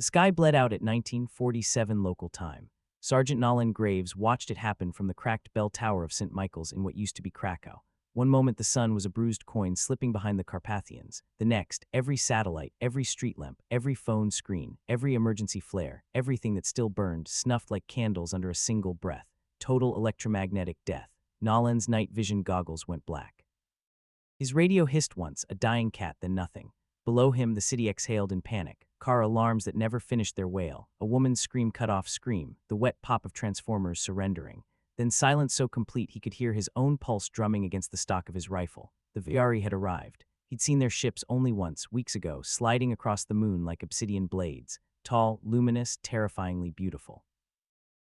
The sky bled out at 1947 local time. Sergeant Nolan Graves watched it happen from the cracked bell tower of St. Michael's in what used to be Krakow. One moment the sun was a bruised coin slipping behind the Carpathians. The next, every satellite, every street lamp, every phone screen, every emergency flare, everything that still burned, snuffed like candles under a single breath. Total electromagnetic death. Nolan's night vision goggles went black. His radio hissed once, a dying cat, then nothing. Below him, the city exhaled in panic. Car alarms that never finished their wail. A woman's scream cut off scream, the wet pop of transformers surrendering. Then silence so complete he could hear his own pulse drumming against the stock of his rifle. The Veyari had arrived. He'd seen their ships only once, weeks ago, sliding across the moon like obsidian blades. Tall, luminous, terrifyingly beautiful.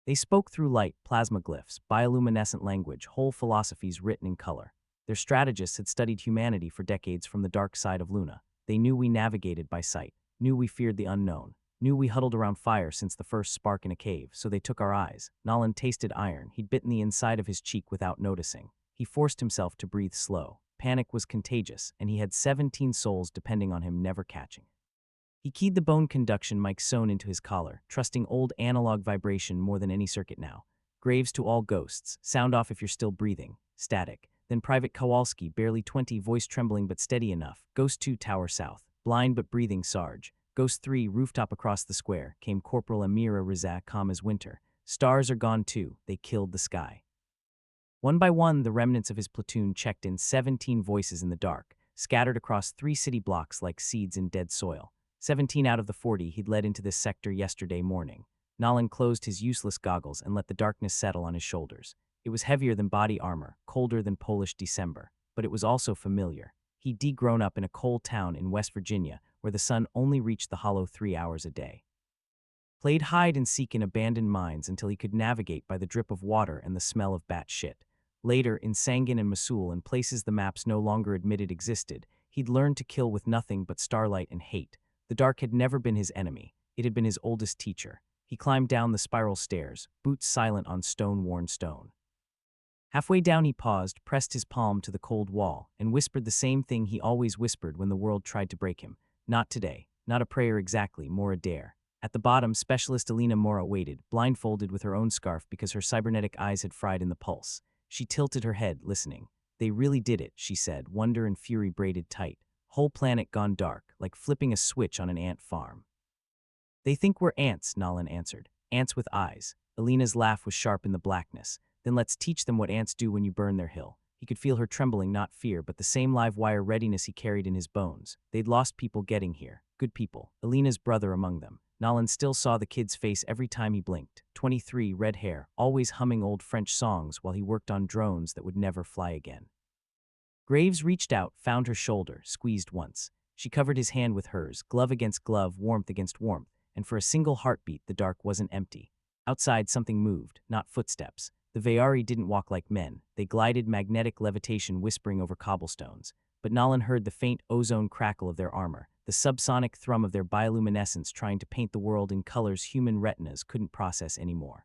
They spoke through light, plasma glyphs, bioluminescent language, whole philosophies written in color. Their strategists had studied humanity for decades from the dark side of Luna. They knew we navigated by sight, knew we feared the unknown, knew we huddled around fire since the first spark in a cave, so they took our eyes. Nolan tasted iron. He'd bitten the inside of his cheek without noticing. He forced himself to breathe slow. Panic was contagious, and he had 17 souls depending on him never catching. He keyed the bone conduction mic sewn into his collar, trusting old analog vibration more than any circuit now. Graves to all ghosts. Sound off if you're still breathing. Static. Then Private Kowalski, barely 20, voice trembling but steady enough. Ghost 2, Tower South. Blind but breathing, Sarge. Ghost 3, rooftop across the square. Came Corporal Amira Rizak, calm as winter. Stars are gone too. They killed the sky. One by one, the remnants of his platoon checked in, 17 voices in the dark, scattered across 3 city blocks like seeds in dead soil. 17 out of the 40 he'd led into this sector yesterday morning. Nolan closed his useless goggles and let the darkness settle on his shoulders. It was heavier than body armor, colder than Polish December, but it was also familiar. He'd de-grown up in a coal town in West Virginia where the sun only reached the hollow 3 hours a day. Played hide and seek in abandoned mines until he could navigate by the drip of water and the smell of bat shit. Later, in Sangin and Mosul and places the maps no longer admitted existed, he'd learned to kill with nothing but starlight and hate. The dark had never been his enemy. It had been his oldest teacher. He climbed down the spiral stairs, boots silent on stone-worn stone. Halfway down he paused, pressed his palm to the cold wall, and whispered the same thing he always whispered when the world tried to break him. Not today. Not a prayer exactly, more a dare. At the bottom, Specialist Alina Mora waited, blindfolded with her own scarf because her cybernetic eyes had fried in the pulse. She tilted her head, listening. They really did it, she said, wonder and fury braided tight. Whole planet gone dark, like flipping a switch on an ant farm. They think we're ants, Nolan answered. Ants with eyes. Alina's laugh was sharp in the blackness. Then let's teach them what ants do when you burn their hill. He could feel her trembling, not fear, but the same live wire readiness he carried in his bones. They'd lost people getting here. Good people. Alina's brother among them. Nolan still saw the kid's face every time he blinked. 23, red hair, always humming old French songs while he worked on drones that would never fly again. Graves reached out, found her shoulder, squeezed once. She covered his hand with hers, glove against glove, warmth against warmth, and for a single heartbeat the dark wasn't empty. Outside something moved, not footsteps. The Veyari didn't walk like men. They glided, magnetic levitation whispering over cobblestones. But Nolan heard the faint ozone crackle of their armor, the subsonic thrum of their bioluminescence trying to paint the world in colors human retinas couldn't process anymore.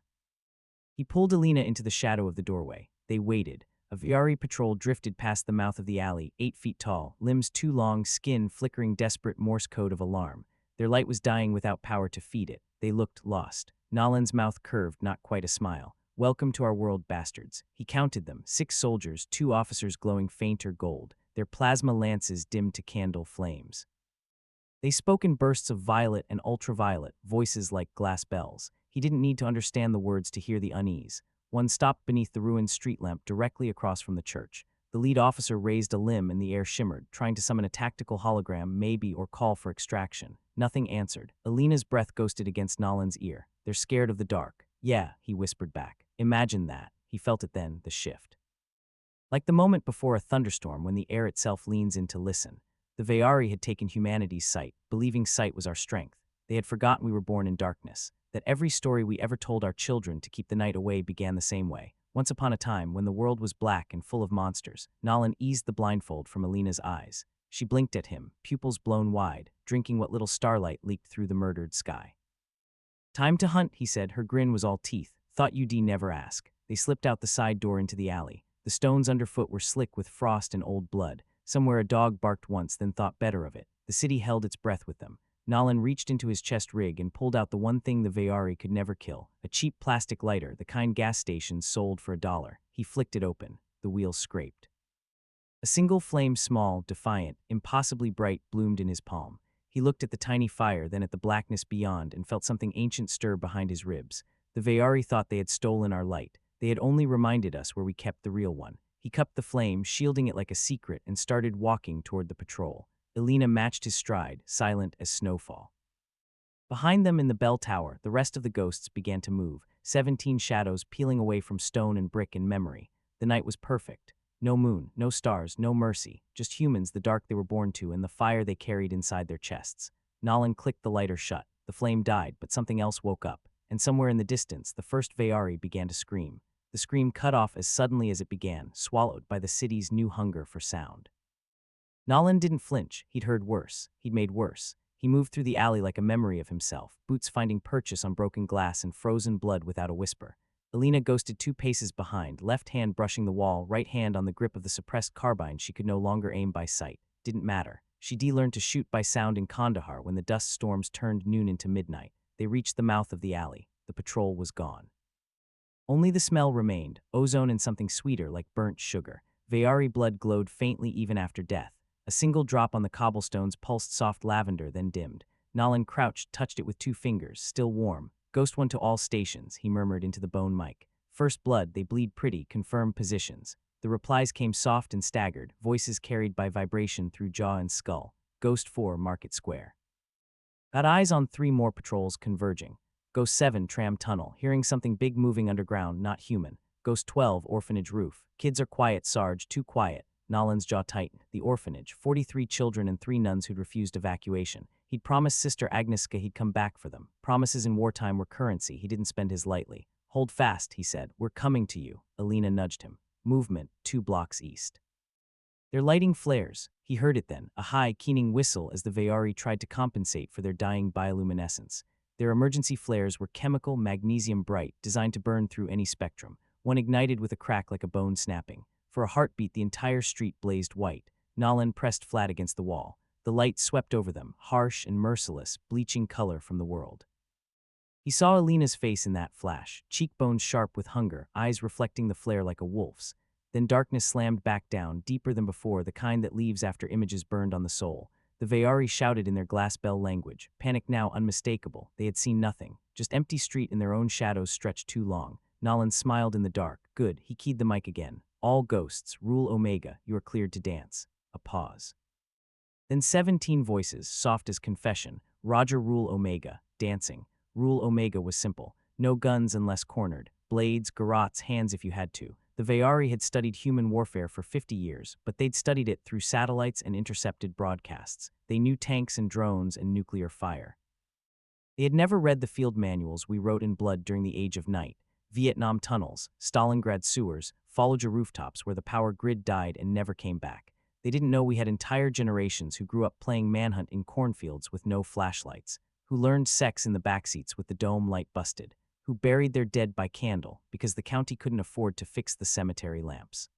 He pulled Alina into the shadow of the doorway. They waited. A Veyari patrol drifted past the mouth of the alley, 8 feet tall, limbs too long, skin flickering, desperate Morse code of alarm. Their light was dying without power to feed it. They looked lost. Nolan's mouth curved, not quite a smile. Welcome to our world, bastards. He counted them, 6 soldiers, 2 officers glowing fainter gold, their plasma lances dimmed to candle flames. They spoke in bursts of violet and ultraviolet, voices like glass bells. He didn't need to understand the words to hear the unease. One stopped beneath the ruined street lamp directly across from the church. The lead officer raised a limb and the air shimmered, trying to summon a tactical hologram, maybe, or call for extraction. Nothing answered. Alina's breath ghosted against Nolan's ear. They're scared of the dark. Yeah, he whispered back. Imagine that. He felt it then, the shift. Like the moment before a thunderstorm when the air itself leans in to listen. The Veyari had taken humanity's sight, believing sight was our strength. They had forgotten we were born in darkness, that every story we ever told our children to keep the night away began the same way. Once upon a time, when the world was black and full of monsters, Nolan eased the blindfold from Alina's eyes. She blinked at him, pupils blown wide, drinking what little starlight leaked through the murdered sky. Time to hunt, he said. Her grin was all teeth. Thought you'd never ask. They slipped out the side door into the alley. The stones underfoot were slick with frost and old blood. Somewhere a dog barked once, then thought better of it. The city held its breath with them. Nolan reached into his chest rig and pulled out the one thing the Veyari could never kill, a cheap plastic lighter, the kind gas stations sold for $1. He flicked it open. The wheel scraped. A single flame, small, defiant, impossibly bright, bloomed in his palm. He looked at the tiny fire, then at the blackness beyond, and felt something ancient stir behind his ribs. The Veyari thought they had stolen our light. They had only reminded us where we kept the real one. He cupped the flame, shielding it like a secret, and started walking toward the patrol. Elena matched his stride, silent as snowfall. Behind them in the bell tower, the rest of the ghosts began to move, 17 shadows peeling away from stone and brick in memory. The night was perfect. No moon, no stars, no mercy, just humans, the dark they were born to, and the fire they carried inside their chests. Nolan clicked the lighter shut. The flame died, but something else woke up, and somewhere in the distance, the first Veyari began to scream. The scream cut off as suddenly as it began, swallowed by the city's new hunger for sound. Nolan didn't flinch. He'd heard worse. He'd made worse. He moved through the alley like a memory of himself, boots finding purchase on broken glass and frozen blood without a whisper. Elena ghosted 2 paces behind, left hand brushing the wall, right hand on the grip of the suppressed carbine. She could no longer aim by sight. Didn't matter. She de-learned to shoot by sound in Kandahar when the dust storms turned noon into midnight. They reached the mouth of the alley. The patrol was gone. Only the smell remained, ozone and something sweeter like burnt sugar. Veyari blood glowed faintly even after death. A single drop on the cobblestones pulsed soft lavender, then dimmed. Nolan crouched, touched it with 2 fingers, still warm. Ghost 1 to all stations, he murmured into the bone mic. First blood, they bleed pretty, confirm positions. The replies came soft and staggered, voices carried by vibration through jaw and skull. Ghost 4, Market Square. Got eyes on 3 more patrols converging. Ghost 7, Tram Tunnel, hearing something big moving underground, not human. Ghost 12, Orphanage Roof. Kids are quiet, Sarge, too quiet. Nolan's jaw tightened. The orphanage, 43 children and 3 nuns who'd refused evacuation. He'd promised Sister Agnieszka he'd come back for them. Promises in wartime were currency. He didn't spend his lightly. Hold fast, he said. We're coming to you. Elena nudged him. Movement, 2 blocks east. They're lighting flares. He heard it then, a high, keening whistle as the Veyari tried to compensate for their dying bioluminescence. Their emergency flares were chemical, magnesium bright, designed to burn through any spectrum. One ignited with a crack like a bone snapping. For a heartbeat, the entire street blazed white. Nolan pressed flat against the wall. The light swept over them, harsh and merciless, bleaching color from the world. He saw Elena's face in that flash, cheekbones sharp with hunger, eyes reflecting the flare like a wolf's. Then darkness slammed back down, deeper than before, the kind that leaves after images burned on the soul. The Veyari shouted in their glass bell language, panic now unmistakable. They had seen nothing, just empty street and their own shadows stretched too long. Nolan smiled in the dark. Good, he keyed the mic again. All ghosts, rule Omega, you are cleared to dance. A pause. Then 17 voices, soft as confession. Roger, rule Omega, dancing. Rule Omega was simple. No guns unless cornered. Blades, garrots, hands if you had to. The Veyari had studied human warfare for 50 years, but they'd studied it through satellites and intercepted broadcasts. They knew tanks and drones and nuclear fire. They had never read the field manuals we wrote in blood during the Age of Night. Vietnam tunnels, Stalingrad sewers, Fallujah rooftops where the power grid died and never came back. They didn't know we had entire generations who grew up playing manhunt in cornfields with no flashlights, who learned sex in the backseats with the dome light busted, who buried their dead by candle because the county couldn't afford to fix the cemetery lamps.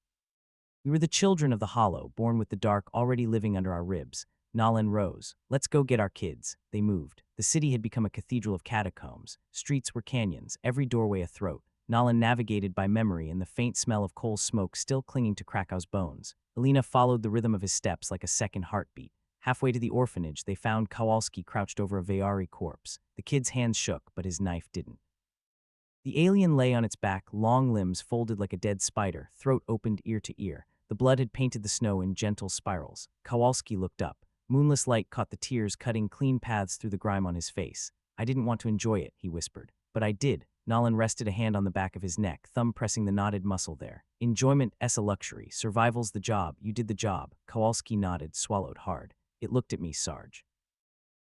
We were the children of the hollow, born with the dark already living under our ribs. Nolan rose. Let's go get our kids. They moved. The city had become a cathedral of catacombs. Streets were canyons, every doorway a throat. Nolan navigated by memory and the faint smell of coal smoke still clinging to Krakow's bones. Elena followed the rhythm of his steps like a second heartbeat. Halfway to the orphanage, they found Kowalski crouched over a Veyari corpse. The kid's hands shook, but his knife didn't. The alien lay on its back, long limbs folded like a dead spider, throat opened ear to ear. The blood had painted the snow in gentle spirals. Kowalski looked up. Moonless light caught the tears cutting clean paths through the grime on his face. I didn't want to enjoy it, he whispered. But I did. Nolan rested a hand on the back of his neck, thumb pressing the knotted muscle there. Enjoyment's a luxury. Survival's the job. You did the job. Kowalski nodded, swallowed hard. It looked at me, Sarge.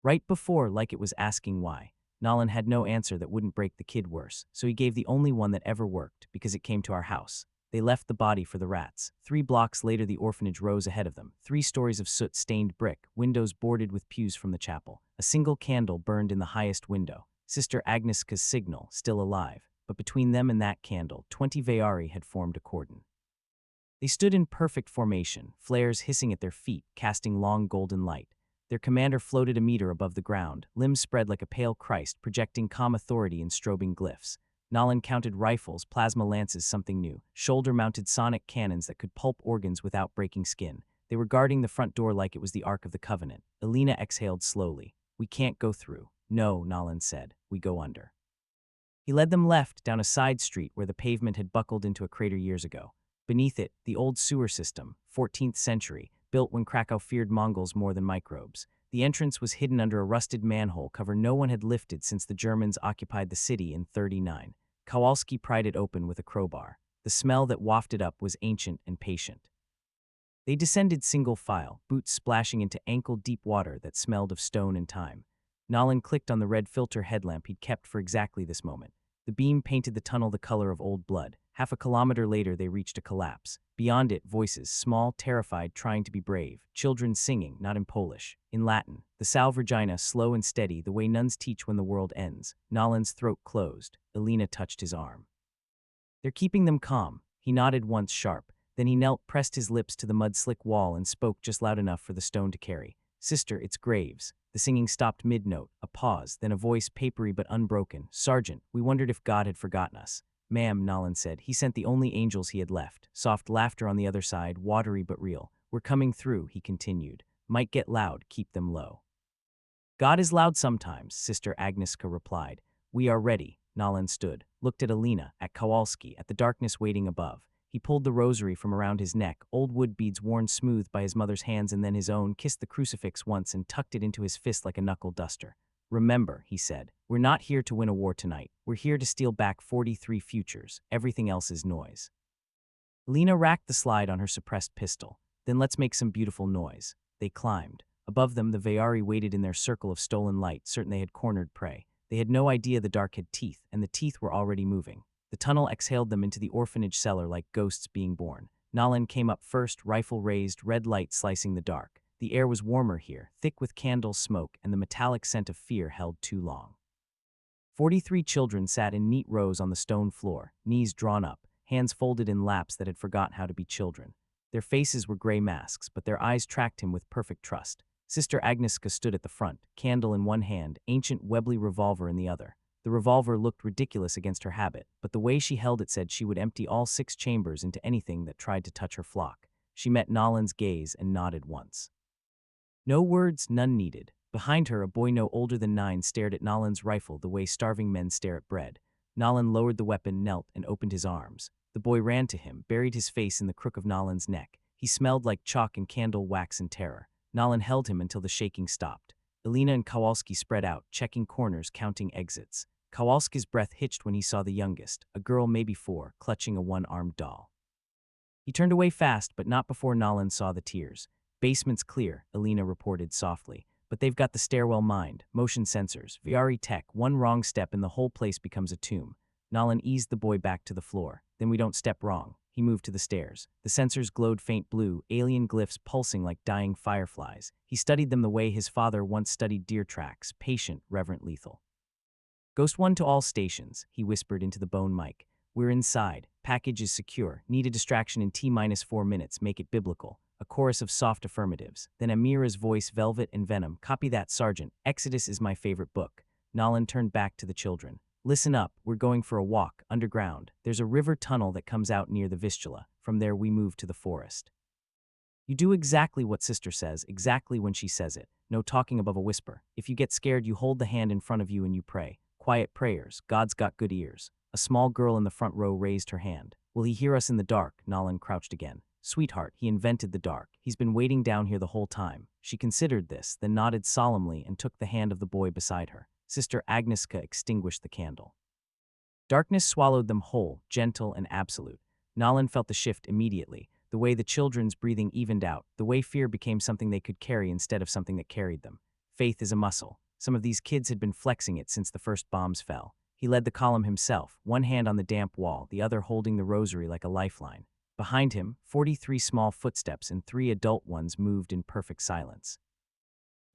Right before, like it was asking why. Nolan had no answer that wouldn't break the kid worse, so he gave the only one that ever worked, because it came to our house. They left the body for the rats. 3 blocks later, the orphanage rose ahead of them. 3 stories of soot-stained brick, windows boarded with pews from the chapel. A single candle burned in the highest window. Sister Agnieszka's signal, still alive. But between them and that candle, 20 Veyari had formed a cordon. They stood in perfect formation, flares hissing at their feet, casting long golden light. Their commander floated a meter above the ground, limbs spread like a pale Christ, projecting calm authority in strobing glyphs. Nolan counted rifles, plasma lances, something new, shoulder-mounted sonic cannons that could pulp organs without breaking skin. They were guarding the front door like it was the Ark of the Covenant. Elena exhaled slowly. "We can't go through." "No," Nolan said. "We go under." He led them left, down a side street where the pavement had buckled into a crater years ago. Beneath it, the old sewer system, 14th century, built when Krakow feared Mongols more than microbes. The entrance was hidden under a rusted manhole cover no one had lifted since the Germans occupied the city in '39. Kowalski pried it open with a crowbar. The smell that wafted up was ancient and patient. They descended single file, boots splashing into ankle-deep water that smelled of stone and time. Nolan clicked on the red filter headlamp he'd kept for exactly this moment. The beam painted the tunnel the color of old blood. Half a kilometer later, they reached a collapse. Beyond it, voices, small, terrified, trying to be brave. Children singing, not in Polish, in Latin. The Salve Regina, slow and steady, the way nuns teach when the world ends. Nolan's throat closed. Elena touched his arm. "They're keeping them calm." He nodded once sharp. Then he knelt, pressed his lips to the mud-slick wall, and spoke just loud enough for the stone to carry. "Sister, it's Graves." The singing stopped mid-note, a pause, then a voice papery but unbroken. "Sergeant, we wondered if God had forgotten us." "Ma'am," Nolan said. "He sent the only angels he had left." Soft laughter on the other side, watery but real. "We're coming through," he continued. "Might get loud, keep them low." "God is loud sometimes," Sister Agnieszka replied. "We are ready." Nolan stood, looked at Elena, at Kowalski, at the darkness waiting above. He pulled the rosary from around his neck, old wood beads worn smooth by his mother's hands and then his own, kissed the crucifix once and tucked it into his fist like a knuckle duster. "Remember," he said, "we're not here to win a war tonight. We're here to steal back 43 futures. Everything else is noise." Lena racked the slide on her suppressed pistol. "Then let's make some beautiful noise." They climbed. Above them, the Veyari waited in their circle of stolen light, certain they had cornered prey. They had no idea the dark had teeth, and the teeth were already moving. The tunnel exhaled them into the orphanage cellar like ghosts being born. Nolan came up first, rifle raised, red light slicing the dark. The air was warmer here, thick with candle smoke, and the metallic scent of fear held too long. 43 children sat in neat rows on the stone floor, knees drawn up, hands folded in laps that had forgotten how to be children. Their faces were gray masks, but their eyes tracked him with perfect trust. Sister Agnieszka stood at the front, candle in one hand, ancient Webley revolver in the other. The revolver looked ridiculous against her habit, but the way she held it said she would empty all 6 chambers into anything that tried to touch her flock. She met Nolan's gaze and nodded once. No words, none needed. Behind her, a boy no older than 9 stared at Nolan's rifle the way starving men stare at bread. Nolan lowered the weapon, knelt, and opened his arms. The boy ran to him, buried his face in the crook of Nolan's neck. He smelled like chalk and candle wax in terror. Nolan held him until the shaking stopped. Elena and Kowalski spread out, checking corners, counting exits. Kowalski's breath hitched when he saw the youngest, a girl maybe 4, clutching a one-armed doll. He turned away fast, but not before Nolan saw the tears. "Basement's clear," Elena reported softly. "But they've got the stairwell mined, motion sensors, Veyari tech. One wrong step and the whole place becomes a tomb." Nolan eased the boy back to the floor. "Then we don't step wrong." He moved to the stairs. The sensors glowed faint blue, alien glyphs pulsing like dying fireflies. He studied them the way his father once studied deer tracks, patient, reverent, lethal. "Ghost 1 to all stations," he whispered into the bone mic. "We're inside. Package is secure. Need a distraction in T-4 minutes. Make it biblical." A chorus of soft affirmatives. Then Amira's voice, velvet and venom. "Copy that, Sergeant. Exodus is my favorite book." Nolan turned back to the children. "Listen up. We're going for a walk, underground. There's a river tunnel that comes out near the Vistula. From there we move to the forest. You do exactly what Sister says, exactly when she says it. No talking above a whisper. If you get scared, you hold the hand in front of you and you pray. Quiet prayers. God's got good ears." A small girl in the front row raised her hand. "Will he hear us in the dark?" Nolan crouched again. "Sweetheart, he invented the dark. He's been waiting down here the whole time." She considered this, then nodded solemnly and took the hand of the boy beside her. Sister Agnieszka extinguished the candle. Darkness swallowed them whole, gentle and absolute. Nolan felt the shift immediately, the way the children's breathing evened out, the way fear became something they could carry instead of something that carried them. Faith is a muscle. Some of these kids had been flexing it since the first bombs fell. He led the column himself, one hand on the damp wall, the other holding the rosary like a lifeline. Behind him, 43 small footsteps and 3 adult ones moved in perfect silence.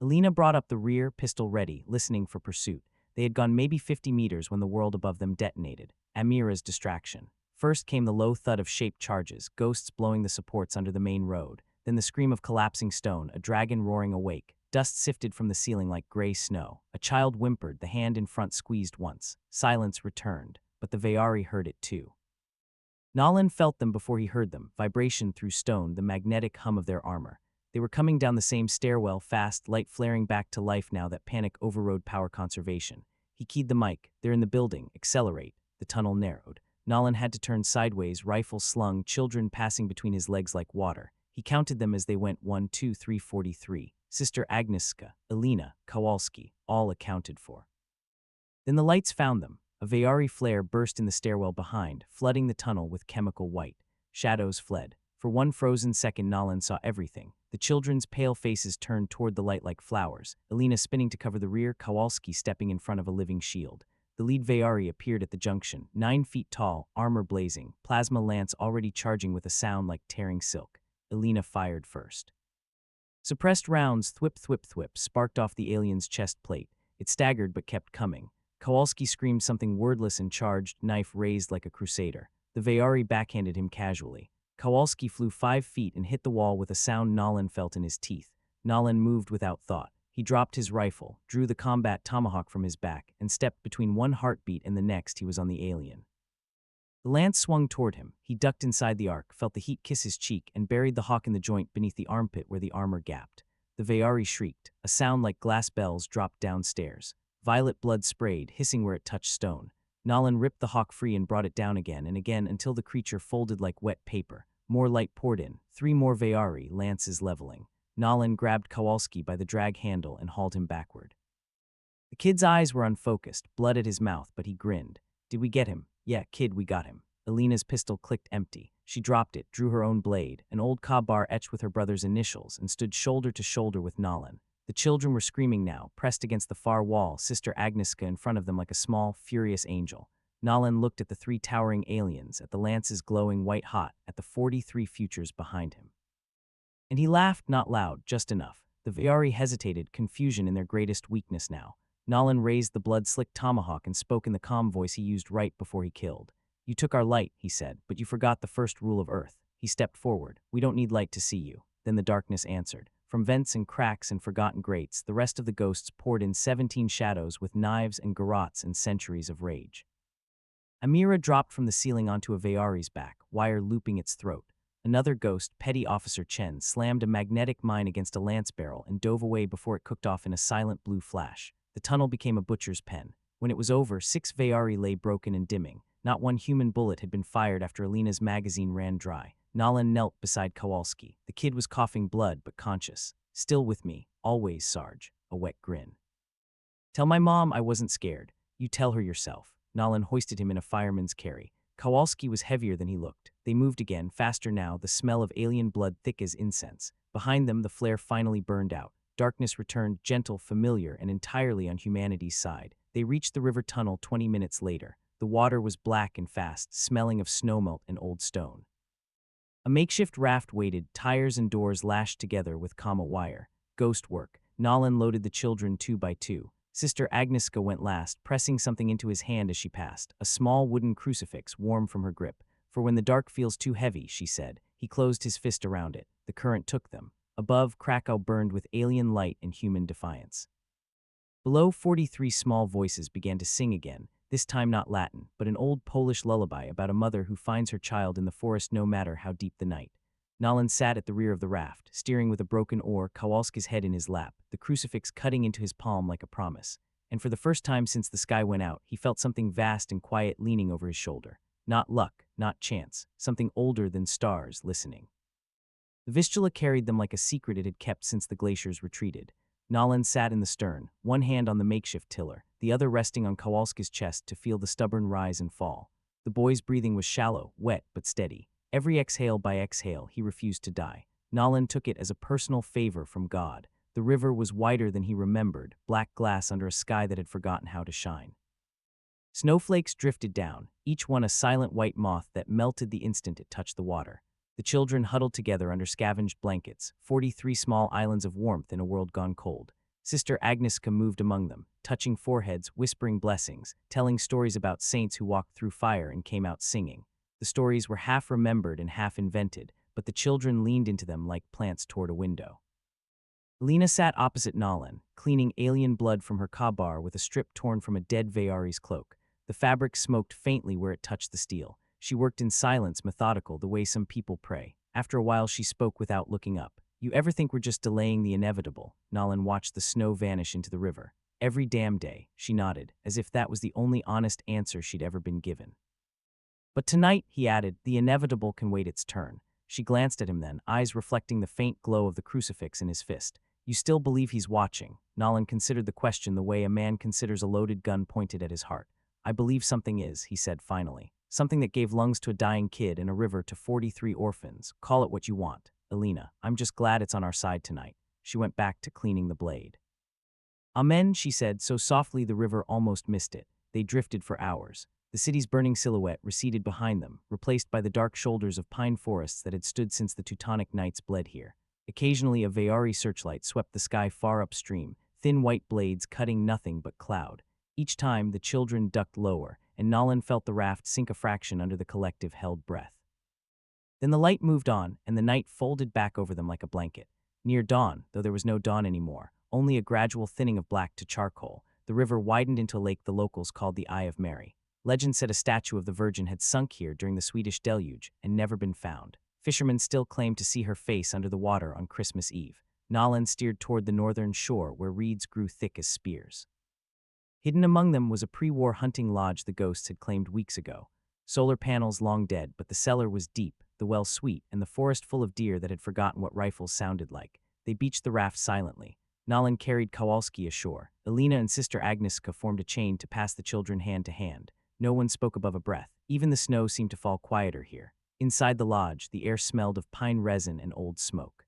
Elena brought up the rear, pistol ready, listening for pursuit. They had gone maybe 50 meters when the world above them detonated. Amira's distraction. First came the low thud of shaped charges, ghosts blowing the supports under the main road. Then the scream of collapsing stone, a dragon roaring awake. Dust sifted from the ceiling like gray snow. A child whimpered, the hand in front squeezed once. Silence returned, but the Veyari heard it too. Nolan felt them before he heard them, vibration through stone, the magnetic hum of their armor. They were coming down the same stairwell, fast, light flaring back to life now that panic overrode power conservation. He keyed the mic. They're in the building. Accelerate. The tunnel narrowed. Nolan had to turn sideways, rifle slung, children passing between his legs like water. He counted them as they went 1, 2, 3, 43. Sister Agnieszka, Elena, Kowalski, all accounted for. Then the lights found them. A Veyari flare burst in the stairwell behind, flooding the tunnel with chemical white. Shadows fled. For one frozen second, Nolan saw everything. The children's pale faces turned toward the light like flowers. Elena spinning to cover the rear, Kowalski stepping in front of a living shield. The lead Veyari appeared at the junction, 9 feet tall, armor blazing, plasma lance already charging with a sound like tearing silk. Elena fired first. Suppressed rounds, thwip thwip thwip, sparked off the alien's chest plate. It staggered but kept coming. Kowalski screamed something wordless and charged, knife raised like a crusader. The Veyari backhanded him casually. Kowalski flew 5 feet and hit the wall with a sound Nolan felt in his teeth. Nolan moved without thought. He dropped his rifle, drew the combat tomahawk from his back, and stepped between one heartbeat and the next he was on the alien. The lance swung toward him. He ducked inside the arc, felt the heat kiss his cheek, and buried the hawk in the joint beneath the armpit where the armor gapped. The Veyari shrieked. A sound like glass bells dropped downstairs. Violet blood sprayed, hissing where it touched stone. Nolan ripped the hawk free and brought it down again and again until the creature folded like wet paper. More light poured in. 3 more Veyari, lances leveling. Nolan grabbed Kowalski by the drag handle and hauled him backward. The kid's eyes were unfocused, blood at his mouth, but he grinned. Did we get him? Yeah, kid, we got him. Elena's pistol clicked empty. She dropped it, drew her own blade, an old Kabar etched with her brother's initials, and stood shoulder to shoulder with Nolan. The children were screaming now, pressed against the far wall, Sister Agnieszka in front of them like a small, furious angel. Nolan looked at the 3 towering aliens, at the lances glowing white-hot, at the 43 futures behind him. And he laughed, not loud, just enough. The Veyari hesitated, confusion in their greatest weakness now. Nolan raised the blood-slicked tomahawk and spoke in the calm voice he used right before he killed. You took our light, he said, but you forgot the first rule of Earth. He stepped forward. We don't need light to see you. Then the darkness answered. From vents and cracks and forgotten grates, the rest of the ghosts poured in 17 shadows with knives and garrots and centuries of rage. Amira dropped from the ceiling onto a Veyari's back, wire looping its throat. Another ghost, Petty Officer Chen, slammed a magnetic mine against a lance barrel and dove away before it cooked off in a silent blue flash. The tunnel became a butcher's pen. When it was over, 6 Veyari lay broken and dimming. Not one human bullet had been fired after Elena's magazine ran dry. Nolan knelt beside Kowalski. The kid was coughing blood but conscious. Still with me, always, Sarge. A wet grin. Tell my mom I wasn't scared. You tell her yourself. Nolan hoisted him in a fireman's carry. Kowalski was heavier than he looked. They moved again, faster now, the smell of alien blood thick as incense. Behind them, the flare finally burned out. Darkness returned, gentle, familiar, and entirely on humanity's side. They reached the river tunnel 20 minutes later. The water was black and fast, smelling of snowmelt and old stone. A makeshift raft waited, tires and doors lashed together with comma wire. Ghost work. Nolan loaded the children 2 by 2. Sister Agnieszka went last, pressing something into his hand as she passed, a small wooden crucifix warm from her grip. For when the dark feels too heavy, she said. He closed his fist around it. The current took them. Above, Krakow burned with alien light and human defiance. Below, 43 small voices began to sing again, this time not Latin, but an old Polish lullaby about a mother who finds her child in the forest no matter how deep the night. Nolan sat at the rear of the raft, steering with a broken oar, Kowalski's head in his lap, the crucifix cutting into his palm like a promise. And for the first time since the sky went out, he felt something vast and quiet leaning over his shoulder. Not luck, not chance, something older than stars listening. The Vistula carried them like a secret it had kept since the glaciers retreated. Nolan sat in the stern, one hand on the makeshift tiller, the other resting on Kowalski's chest to feel the stubborn rise and fall. The boy's breathing was shallow, wet, but steady. Every exhale by exhale, he refused to die. Nolan took it as a personal favor from God. The river was wider than he remembered, black glass under a sky that had forgotten how to shine. Snowflakes drifted down, each one a silent white moth that melted the instant it touched the water. The children huddled together under scavenged blankets, 43 small islands of warmth in a world gone cold. Sister Agnieszka moved among them, touching foreheads, whispering blessings, telling stories about saints who walked through fire and came out singing. The stories were half remembered and half invented, but the children leaned into them like plants toward a window. Alina sat opposite Nolan, cleaning alien blood from her kabar with a strip torn from a dead Veyari's cloak. The fabric smoked faintly where it touched the steel. She worked in silence, methodical, the way some people pray. After a while, she spoke without looking up. You ever think we're just delaying the inevitable? Nolan watched the snow vanish into the river. Every damn day, she nodded, as if that was the only honest answer she'd ever been given. But tonight, he added, the inevitable can wait its turn. She glanced at him then, eyes reflecting the faint glow of the crucifix in his fist. You still believe he's watching? Nolan considered the question the way a man considers a loaded gun pointed at his heart. I believe something is, he said finally. Something that gave lungs to a dying kid and a river to 43 orphans. Call it what you want. Alina, I'm just glad it's on our side tonight. She went back to cleaning the blade. Amen, she said, so softly the river almost missed it. They drifted for hours. The city's burning silhouette receded behind them, replaced by the dark shoulders of pine forests that had stood since the Teutonic Knights bled here. Occasionally a Veyari searchlight swept the sky far upstream, thin white blades cutting nothing but cloud. Each time, the children ducked lower, and Nolan felt the raft sink a fraction under the collective held breath. Then the light moved on, and the night folded back over them like a blanket. Near dawn, though there was no dawn anymore, only a gradual thinning of black to charcoal, the river widened into a lake the locals called the Eye of Mary. Legend said a statue of the Virgin had sunk here during the Swedish deluge and never been found. Fishermen still claimed to see her face under the water on Christmas Eve. Nolan steered toward the northern shore where reeds grew thick as spears. Hidden among them was a pre-war hunting lodge the ghosts had claimed weeks ago. Solar panels long dead, but the cellar was deep, the well sweet, and the forest full of deer that had forgotten what rifles sounded like. They beached the raft silently. Nolan carried Kowalski ashore. Alina and Sister Agnieszka formed a chain to pass the children hand to hand. No one spoke above a breath. Even the snow seemed to fall quieter here. Inside the lodge, the air smelled of pine resin and old smoke.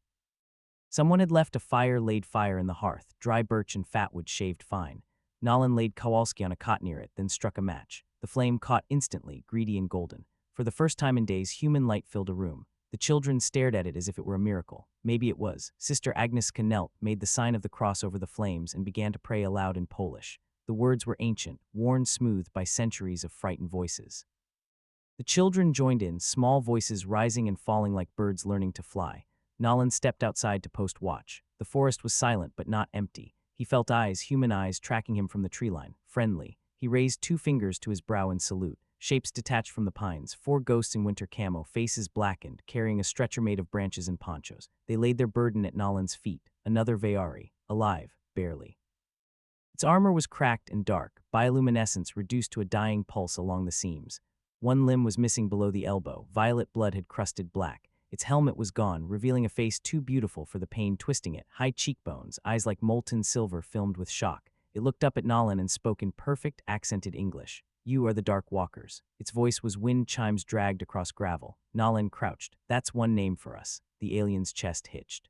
Someone had left a laid fire in the hearth, dry birch and fatwood shaved fine. Nolan laid Kowalski on a cot near it, then struck a match. The flame caught instantly, greedy and golden. For the first time in days, human light filled a room. The children stared at it as if it were a miracle. Maybe it was. Sister Agnieszka knelt, made the sign of the cross over the flames, and began to pray aloud in Polish. The words were ancient, worn smooth by centuries of frightened voices. The children joined in, small voices rising and falling like birds learning to fly. Nolan stepped outside to post watch. The forest was silent but not empty. He felt eyes, human eyes, tracking him from the tree line. Friendly. He raised 2 fingers to his brow in salute. Shapes detached from the pines, 4 ghosts in winter camo, faces blackened, carrying a stretcher made of branches and ponchos. They laid their burden at Nolan's feet. Another Veyari, alive, barely. Its armor was cracked and dark, bioluminescence reduced to a dying pulse along the seams. One limb was missing below the elbow. Violet blood had crusted black. Its helmet was gone, revealing a face too beautiful for the pain twisting it. High cheekbones, eyes like molten silver filmed with shock. It looked up at Nolan and spoke in perfect, accented English. You are the Dark Walkers. Its voice was wind chimes dragged across gravel. Nolan crouched. That's one name for us. The alien's chest hitched.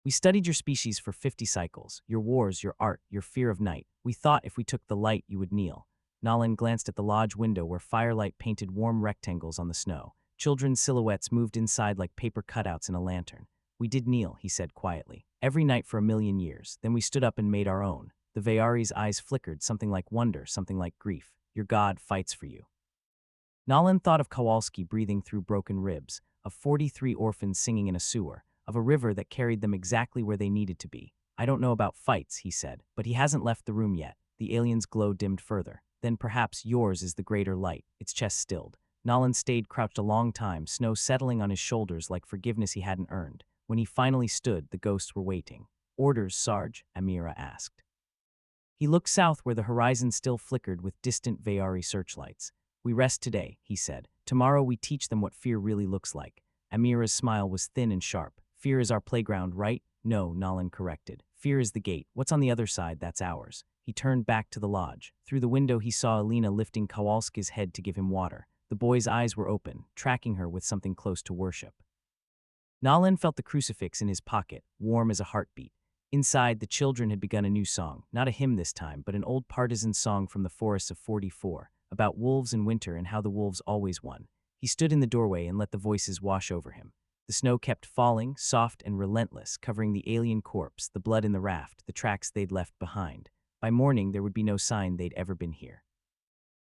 We studied your species for 50 cycles. Your wars, your art, your fear of night. We thought if we took the light, you would kneel. Nolan glanced at the lodge window where firelight painted warm rectangles on the snow. Children's silhouettes moved inside like paper cutouts in a lantern. We did kneel, he said quietly. Every night for 1,000,000 years. Then we stood up and made our own. The Veyari's eyes flickered, something like wonder, something like grief. Your God fights for you. Nolan thought of Kowalski breathing through broken ribs, of 43 orphans singing in a sewer, of a river that carried them exactly where they needed to be. I don't know about fights, he said, but he hasn't left the room yet. The alien's glow dimmed further. Then perhaps yours is the greater light. Its chest stilled. Nolan stayed crouched a long time, snow settling on his shoulders like forgiveness he hadn't earned. When he finally stood, the ghosts were waiting. Orders, Sarge? Amira asked. He looked south where the horizon still flickered with distant Veyari searchlights. We rest today, he said. Tomorrow we teach them what fear really looks like. Amira's smile was thin and sharp. Fear is our playground, right? No, Nolan corrected. Fear is the gate. What's on the other side, that's ours. He turned back to the lodge. Through the window he saw Alina lifting Kowalski's head to give him water. The boy's eyes were open, tracking her with something close to worship. Nolan felt the crucifix in his pocket, warm as a heartbeat. Inside, the children had begun a new song, not a hymn this time, but an old partisan song from the forests of 44, about wolves in winter and how the wolves always won. He stood in the doorway and let the voices wash over him. The snow kept falling, soft and relentless, covering the alien corpse, the blood in the raft, the tracks they'd left behind. By morning, there would be no sign they'd ever been here.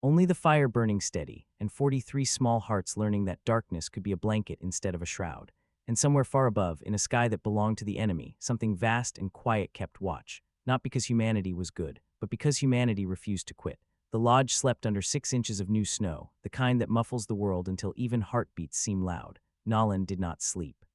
Only the fire burning steady, and 43 small hearts learning that darkness could be a blanket instead of a shroud. And somewhere far above, in a sky that belonged to the enemy, something vast and quiet kept watch, not because humanity was good, but because humanity refused to quit. The lodge slept under 6 inches of new snow, the kind that muffles the world until even heartbeats seem loud. Nolan did not sleep.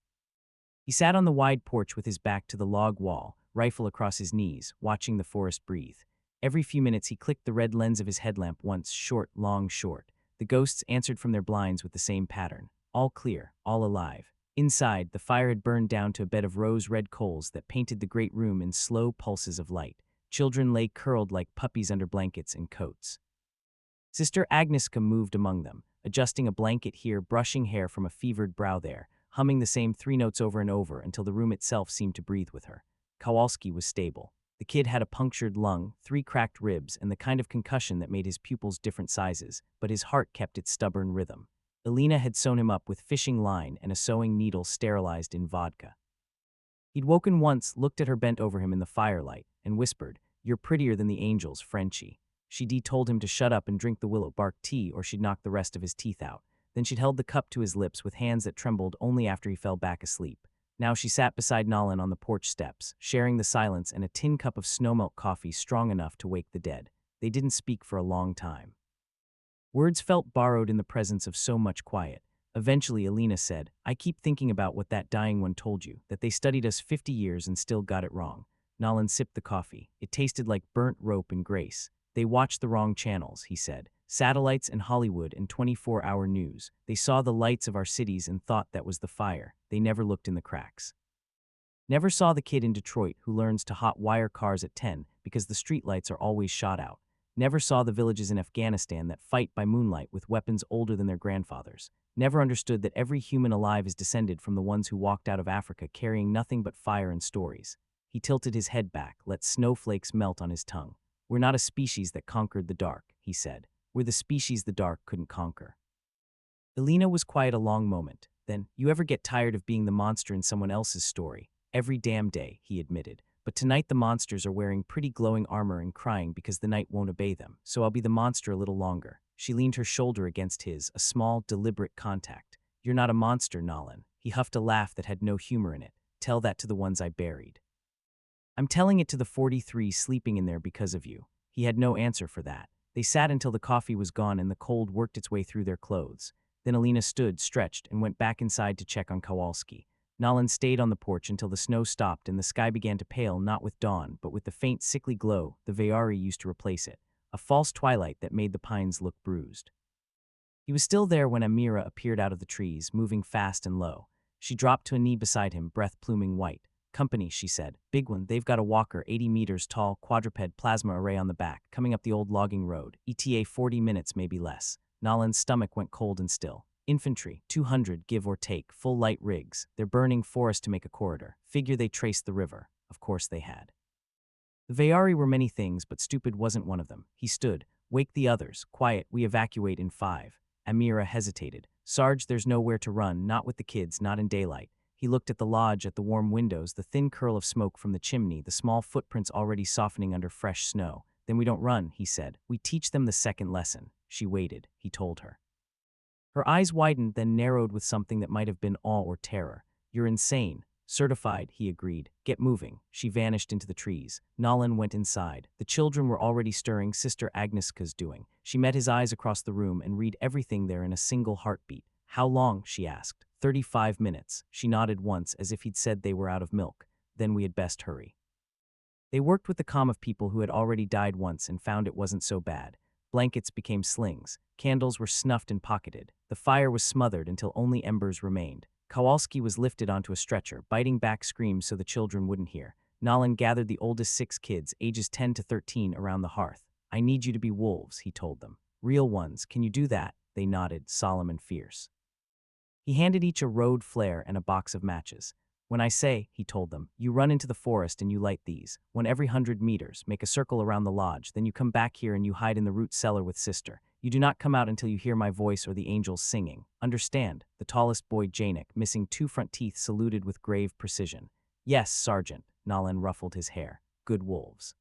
He sat on the wide porch with his back to the log wall, rifle across his knees, watching the forest breathe. Every few minutes he clicked the red lens of his headlamp once, short, long, short. The ghosts answered from their blinds with the same pattern. All clear, all alive. Inside, the fire had burned down to a bed of rose-red coals that painted the great room in slow pulses of light. Children lay curled like puppies under blankets and coats. Sister Agnieszka moved among them, adjusting a blanket here, brushing hair from a fevered brow there, humming the same 3 notes over and over until the room itself seemed to breathe with her. Kowalski was stable. The kid had a punctured lung, 3 cracked ribs, and the kind of concussion that made his pupils different sizes, but his heart kept its stubborn rhythm. Elena had sewn him up with fishing line and a sewing needle sterilized in vodka. He'd woken once, looked at her bent over him in the firelight, and whispered, "You're prettier than the angels, Frenchie." She'd told him to shut up and drink the willow bark tea or she'd knock the rest of his teeth out. Then she'd held the cup to his lips with hands that trembled only after he fell back asleep. Now she sat beside Nolan on the porch steps, sharing the silence and a tin cup of snowmelt coffee strong enough to wake the dead. They didn't speak for a long time. Words felt borrowed in the presence of so much quiet. Eventually, Elena said, "I keep thinking about what that dying one told you, that they studied us 50 years and still got it wrong." Nolan sipped the coffee. It tasted like burnt rope and grace. "They watched the wrong channels," he said. "Satellites and Hollywood and 24-hour news. They saw the lights of our cities and thought that was the fire. They never looked in the cracks. Never saw the kid in Detroit who learns to hot wire cars at 10 because the streetlights are always shot out. Never saw the villages in Afghanistan that fight by moonlight with weapons older than their grandfathers. Never understood that every human alive is descended from the ones who walked out of Africa carrying nothing but fire and stories." He tilted his head back, let snowflakes melt on his tongue. "We're not a species that conquered the dark," he said. "We're the species the dark couldn't conquer." Elena was quiet a long moment. Then, "You ever get tired of being the monster in someone else's story?" "Every damn day," he admitted. "But tonight the monsters are wearing pretty glowing armor and crying because the night won't obey them, so I'll be the monster a little longer." She leaned her shoulder against his, a small, deliberate contact. "You're not a monster, Nolan." He huffed a laugh that had no humor in it. "Tell that to the ones I buried." "I'm telling it to the 43 sleeping in there because of you." He had no answer for that. They sat until the coffee was gone and the cold worked its way through their clothes. Then Elena stood, stretched, and went back inside to check on Kowalski. Nolan stayed on the porch until the snow stopped and the sky began to pale not with dawn, but with the faint, sickly glow the Veyari used to replace it, a false twilight that made the pines look bruised. He was still there when Amira appeared out of the trees, moving fast and low. She dropped to a knee beside him, breath pluming white. "Company," she said. "Big one. They've got a walker, 80 meters tall, quadruped plasma array on the back, coming up the old logging road. ETA 40 minutes, maybe less." Nolan's stomach went cold and still. "Infantry, 200, give or take, full light rigs. They're burning forest to make a corridor. Figure they traced the river." Of course they had. The Veyari were many things, but stupid wasn't one of them. He stood. "Wake the others. Quiet, we evacuate in 5. Amira hesitated. "Sarge, there's nowhere to run, not with the kids, not in daylight." He looked at the lodge, at the warm windows, the thin curl of smoke from the chimney, the small footprints already softening under fresh snow. "Then we don't run," he said. "We teach them the second lesson." She waited, he told her. Her eyes widened, then narrowed with something that might have been awe or terror. "You're insane." "Certified," he agreed. "Get moving." She vanished into the trees. Nolan went inside. The children were already stirring, Sister Agnieszka's doing. She met his eyes across the room and read everything there in a single heartbeat. "How long?" she asked. 35 minutes. She nodded once, as if he'd said they were out of milk. "Then we had best hurry." They worked with the calm of people who had already died once and found it wasn't so bad. Blankets became slings. Candles were snuffed and pocketed. The fire was smothered until only embers remained. Kowalski was lifted onto a stretcher, biting back screams so the children wouldn't hear. Nolan gathered the oldest 6 kids, ages 10 to 13, around the hearth. "I need you to be wolves," he told them. "Real ones. Can you do that?" They nodded, solemn and fierce. He handed each a road flare and a box of matches. "When I say," he told them, "you run into the forest and you light these. One every 100 meters, make a circle around the lodge, then you come back here and you hide in the root cellar with Sister. You do not come out until you hear my voice or the angels singing. Understand?" The tallest boy, Janik, missing 2 front teeth, saluted with grave precision. "Yes, Sergeant." Nolan ruffled his hair. "Good wolves."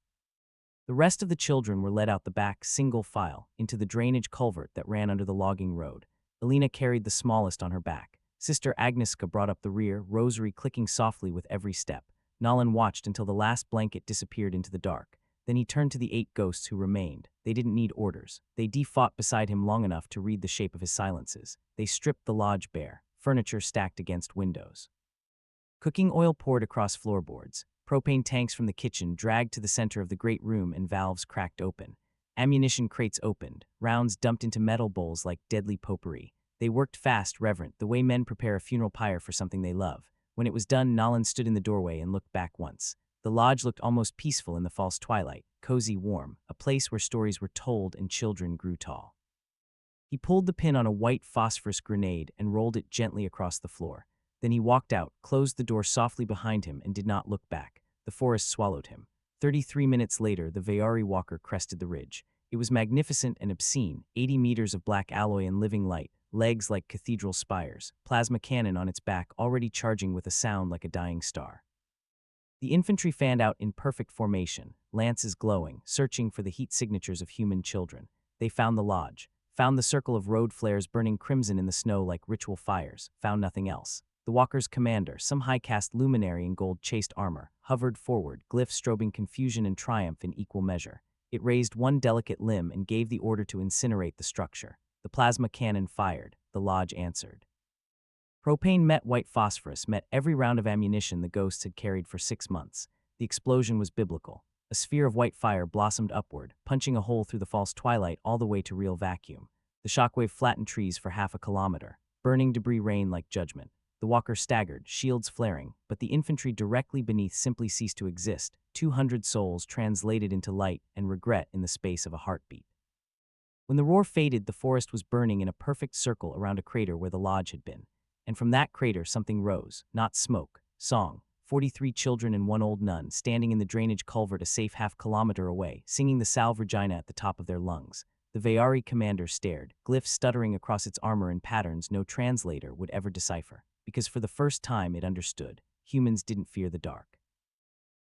The rest of the children were led out the back, single file, into the drainage culvert that ran under the logging road. Elena carried the smallest on her back. Sister Agnieszka brought up the rear, rosary clicking softly with every step. Nolan watched until the last blanket disappeared into the dark. Then he turned to the 8 ghosts who remained. They didn't need orders. They fought beside him long enough to read the shape of his silences. They stripped the lodge bare, furniture stacked against windows. Cooking oil poured across floorboards. Propane tanks from the kitchen dragged to the center of the great room and valves cracked open. Ammunition crates opened, rounds dumped into metal bowls like deadly potpourri. They worked fast, reverent, the way men prepare a funeral pyre for something they love. When it was done, Nolan stood in the doorway and looked back once. The lodge looked almost peaceful in the false twilight, cozy, warm, a place where stories were told and children grew tall. He pulled the pin on a white phosphorus grenade and rolled it gently across the floor. Then he walked out, closed the door softly behind him, and did not look back. The forest swallowed him. 33 minutes later, the Veyari walker crested the ridge. It was magnificent and obscene, 80 meters of black alloy and living light, legs like cathedral spires, plasma cannon on its back already charging with a sound like a dying star. The infantry fanned out in perfect formation, lances glowing, searching for the heat signatures of human children. They found the lodge, found the circle of road flares burning crimson in the snow like ritual fires, found nothing else. The walker's commander, some high-caste luminary in gold-chased armor, hovered forward, glyphs strobing confusion and triumph in equal measure. It raised one delicate limb and gave the order to incinerate the structure. The plasma cannon fired. The lodge answered. Propane met white phosphorus, met every round of ammunition the ghosts had carried for 6 months. The explosion was biblical. A sphere of white fire blossomed upward, punching a hole through the false twilight all the way to real vacuum. The shockwave flattened trees for half a kilometer. Burning debris rained like judgment. The walker staggered, shields flaring, but the infantry directly beneath simply ceased to exist, 200 souls translated into light and regret in the space of a heartbeat. When the roar faded, the forest was burning in a perfect circle around a crater where the lodge had been. And from that crater something rose, not smoke, song. 43 children and one old nun standing in the drainage culvert a safe half-kilometer away, singing the Salve Regina at the top of their lungs. The Veyari commander stared, glyphs stuttering across its armor in patterns no translator would ever decipher. Because for the first time it understood, humans didn't fear the dark.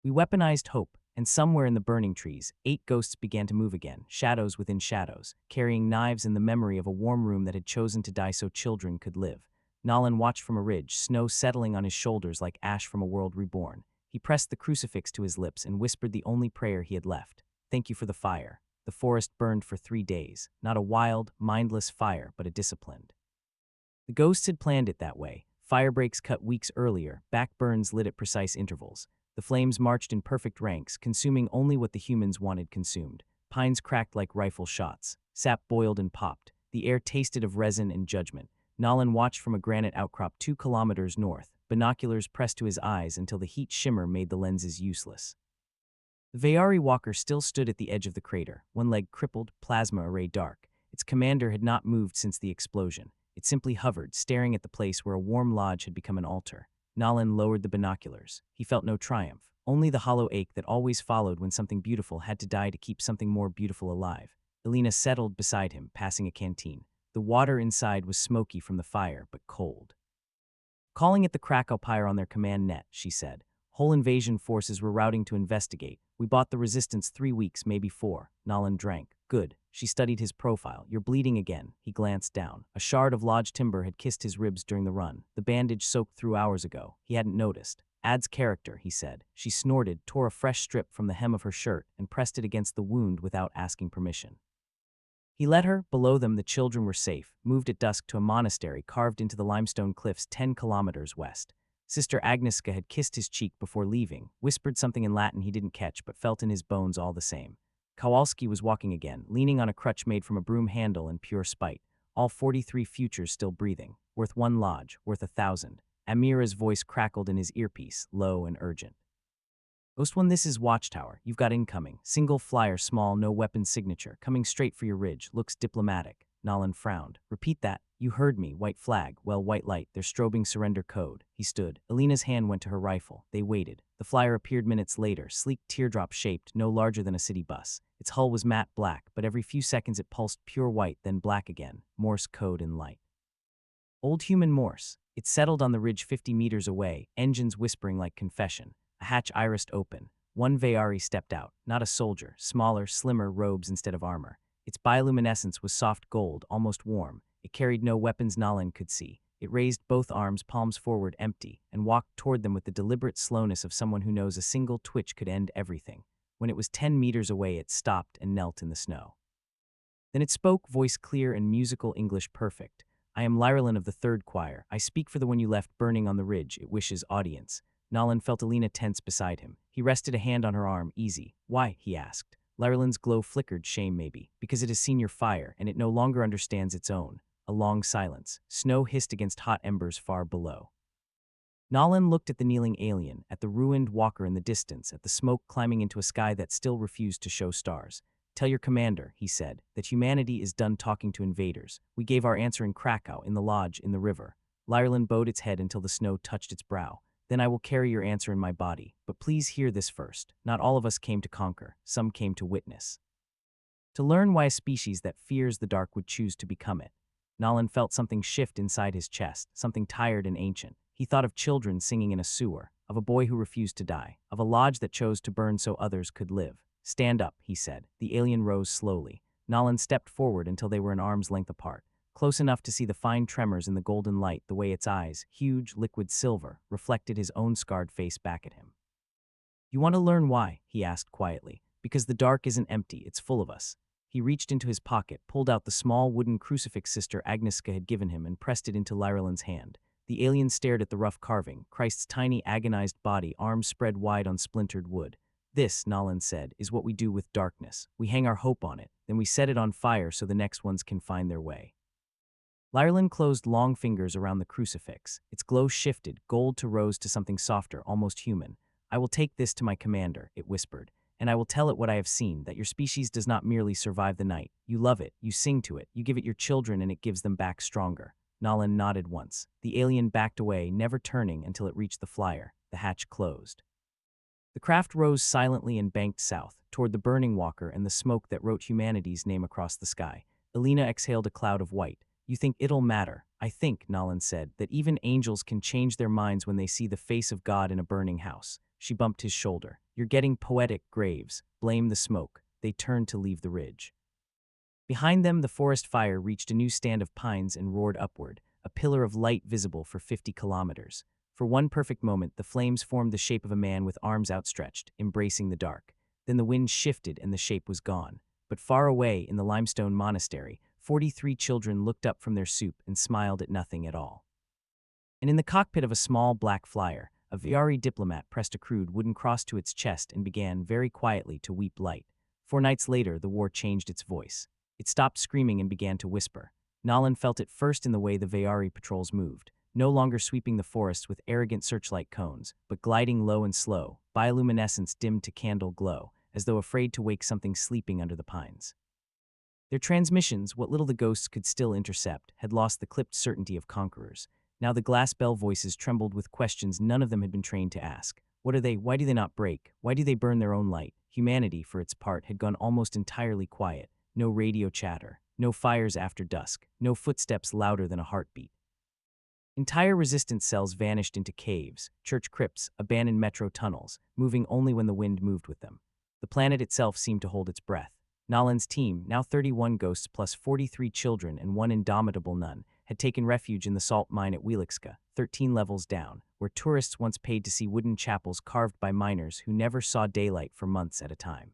We weaponized hope, and somewhere in the burning trees, 8 ghosts began to move again, shadows within shadows, carrying knives in the memory of a warm room that had chosen to die so children could live. Nolan watched from a ridge, snow settling on his shoulders like ash from a world reborn. He pressed the crucifix to his lips and whispered the only prayer he had left. Thank you for the fire. The forest burned for 3 days, not a wild, mindless fire, but a disciplined. The ghosts had planned it that way. Fire breaks cut weeks earlier, backburns lit at precise intervals. The flames marched in perfect ranks, consuming only what the humans wanted consumed. Pines cracked like rifle shots. Sap boiled and popped. The air tasted of resin and judgment. Nolan watched from a granite outcrop 2 kilometers north, binoculars pressed to his eyes until the heat shimmer made the lenses useless. The Veyari walker still stood at the edge of the crater, one leg crippled, plasma array dark. Its commander had not moved since the explosion. It simply hovered, staring at the place where a warm lodge had become an altar. Nolan lowered the binoculars. He felt no triumph, only the hollow ache that always followed when something beautiful had to die to keep something more beautiful alive. Elena settled beside him, passing a canteen. The water inside was smoky from the fire, but cold. Calling it the Krakow pyre on their command net, she said. Whole invasion forces were routing to investigate. We bought the resistance 3 weeks, maybe 4. Nolan drank. Good. She studied his profile. You're bleeding again. He glanced down. A shard of lodge timber had kissed his ribs during the run. The bandage soaked through hours ago. He hadn't noticed. Adds character, he said. She snorted, tore a fresh strip from the hem of her shirt, and pressed it against the wound without asking permission. He let her. Below them, the children were safe, moved at dusk to a monastery carved into the limestone cliffs 10 kilometers west. Sister Agnieszka had kissed his cheek before leaving, whispered something in Latin he didn't catch but felt in his bones all the same. Kowalski was walking again, leaning on a crutch made from a broom handle in pure spite. All 43 futures still breathing. Worth 1 lodge, worth 1,000. Amira's voice crackled in his earpiece, low and urgent. Ghost 1, this is Watchtower. You've got incoming. Single flyer, small, no weapon signature, coming straight for your ridge. Looks diplomatic. Nolan frowned. Repeat that. You heard me. White flag. Well, white light. They're strobing surrender code. He stood. Elena's hand went to her rifle. They waited. The flyer appeared minutes later, sleek teardrop-shaped, no larger than a city bus. Its hull was matte black, but every few seconds it pulsed pure white, then black again. Morse code in light. Old human Morse. It settled on the ridge 50 meters away, engines whispering like confession. A hatch irised open. One Veyari stepped out. Not a soldier. Smaller, slimmer robes instead of armor. Its bioluminescence was soft gold, almost warm. It carried no weapons Nolan could see. It raised both arms, palms forward, empty, and walked toward them with the deliberate slowness of someone who knows a single twitch could end everything. When it was 10 meters away, it stopped and knelt in the snow. Then it spoke, voice clear and musical, English perfect. "I am Lyrelin of the Third Choir. I speak for the one you left burning on the ridge. It wishes audience." Nolan felt Alina tense beside him. He rested a hand on her arm. "Easy." "Why?" he asked. Lyrelin's glow flickered. "Shame, maybe. Because it has seen your fire, and it no longer understands its own." A long silence. Snow hissed against hot embers far below. Nolan looked at the kneeling alien, at the ruined walker in the distance, at the smoke climbing into a sky that still refused to show stars. "Tell your commander," he said, "that humanity is done talking to invaders. We gave our answer in Krakow, in the lodge, in the river." Lyrelin bowed its head until the snow touched its brow. "Then I will carry your answer in my body. But please hear this first. Not all of us came to conquer. Some came to witness. To learn why a species that fears the dark would choose to become it." Nolan felt something shift inside his chest, something tired and ancient. He thought of children singing in a sewer, of a boy who refused to die, of a lodge that chose to burn so others could live. "Stand up," he said. The alien rose slowly. Nolan stepped forward until they were an arm's length apart, close enough to see the fine tremors in the golden light, the way its eyes, huge, liquid silver, reflected his own scarred face back at him. "You want to learn why?" he asked quietly. "Because the dark isn't empty, it's full of us." He reached into his pocket, pulled out the small wooden crucifix Sister Agnieszka had given him, and pressed it into Lyrelin's hand. The alien stared at the rough carving, Christ's tiny, agonized body, arms spread wide on splintered wood. "This," Nolan said, "is what we do with darkness. We hang our hope on it, then we set it on fire so the next ones can find their way." Lyrelin closed long fingers around the crucifix. Its glow shifted, gold to rose to something softer, almost human. "I will take this to my commander," it whispered, "and I will tell it what I have seen, that your species does not merely survive the night. You love it, you sing to it, you give it your children, and it gives them back stronger." Nolan nodded once. The alien backed away, never turning until it reached the flyer. The hatch closed. The craft rose silently and banked south, toward the burning walker and the smoke that wrote humanity's name across the sky. Alina exhaled a cloud of white. "You think it'll matter?" "I think," Nolan said, "that even angels can change their minds when they see the face of God in a burning house." She bumped his shoulder. "You're getting poetic, Graves. Blame the smoke." They turned to leave the ridge. Behind them, the forest fire reached a new stand of pines and roared upward, a pillar of light visible for 50 kilometers. For one perfect moment, the flames formed the shape of a man with arms outstretched, embracing the dark. Then the wind shifted and the shape was gone. But far away, in the limestone monastery, 43 children looked up from their soup and smiled at nothing at all. And in the cockpit of a small black flyer, a Veyari diplomat pressed a crude wooden cross to its chest and began, very quietly, to weep light. 4 nights later, the war changed its voice. It stopped screaming and began to whisper. Nolan felt it first in the way the Veyari patrols moved, no longer sweeping the forests with arrogant searchlight cones, but gliding low and slow, bioluminescence dimmed to candle glow, as though afraid to wake something sleeping under the pines. Their transmissions, what little the ghosts could still intercept, had lost the clipped certainty of conquerors. Now the glass bell voices trembled with questions none of them had been trained to ask. What are they? Why do they not break? Why do they burn their own light? Humanity, for its part, had gone almost entirely quiet. No radio chatter, no fires after dusk, no footsteps louder than a heartbeat. Entire resistance cells vanished into caves, church crypts, abandoned metro tunnels, moving only when the wind moved with them. The planet itself seemed to hold its breath. Nolan's team, now 31 ghosts plus 43 children and 1 indomitable nun, had taken refuge in the salt mine at Wieliczka, 13 levels down, where tourists once paid to see wooden chapels carved by miners who never saw daylight for months at a time.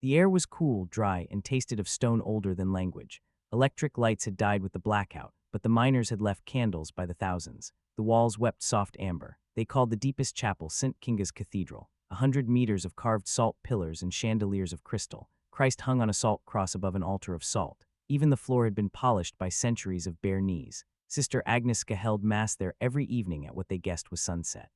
The air was cool, dry, and tasted of stone older than language. Electric lights had died with the blackout, but the miners had left candles by the thousands. The walls wept soft amber. They called the deepest chapel St. Kinga's Cathedral. 100 meters of carved salt pillars and chandeliers of crystal. Christ hung on a salt cross above an altar of salt. Even the floor had been polished by centuries of bare knees. Sister Agnieszka held mass there every evening at what they guessed was sunset.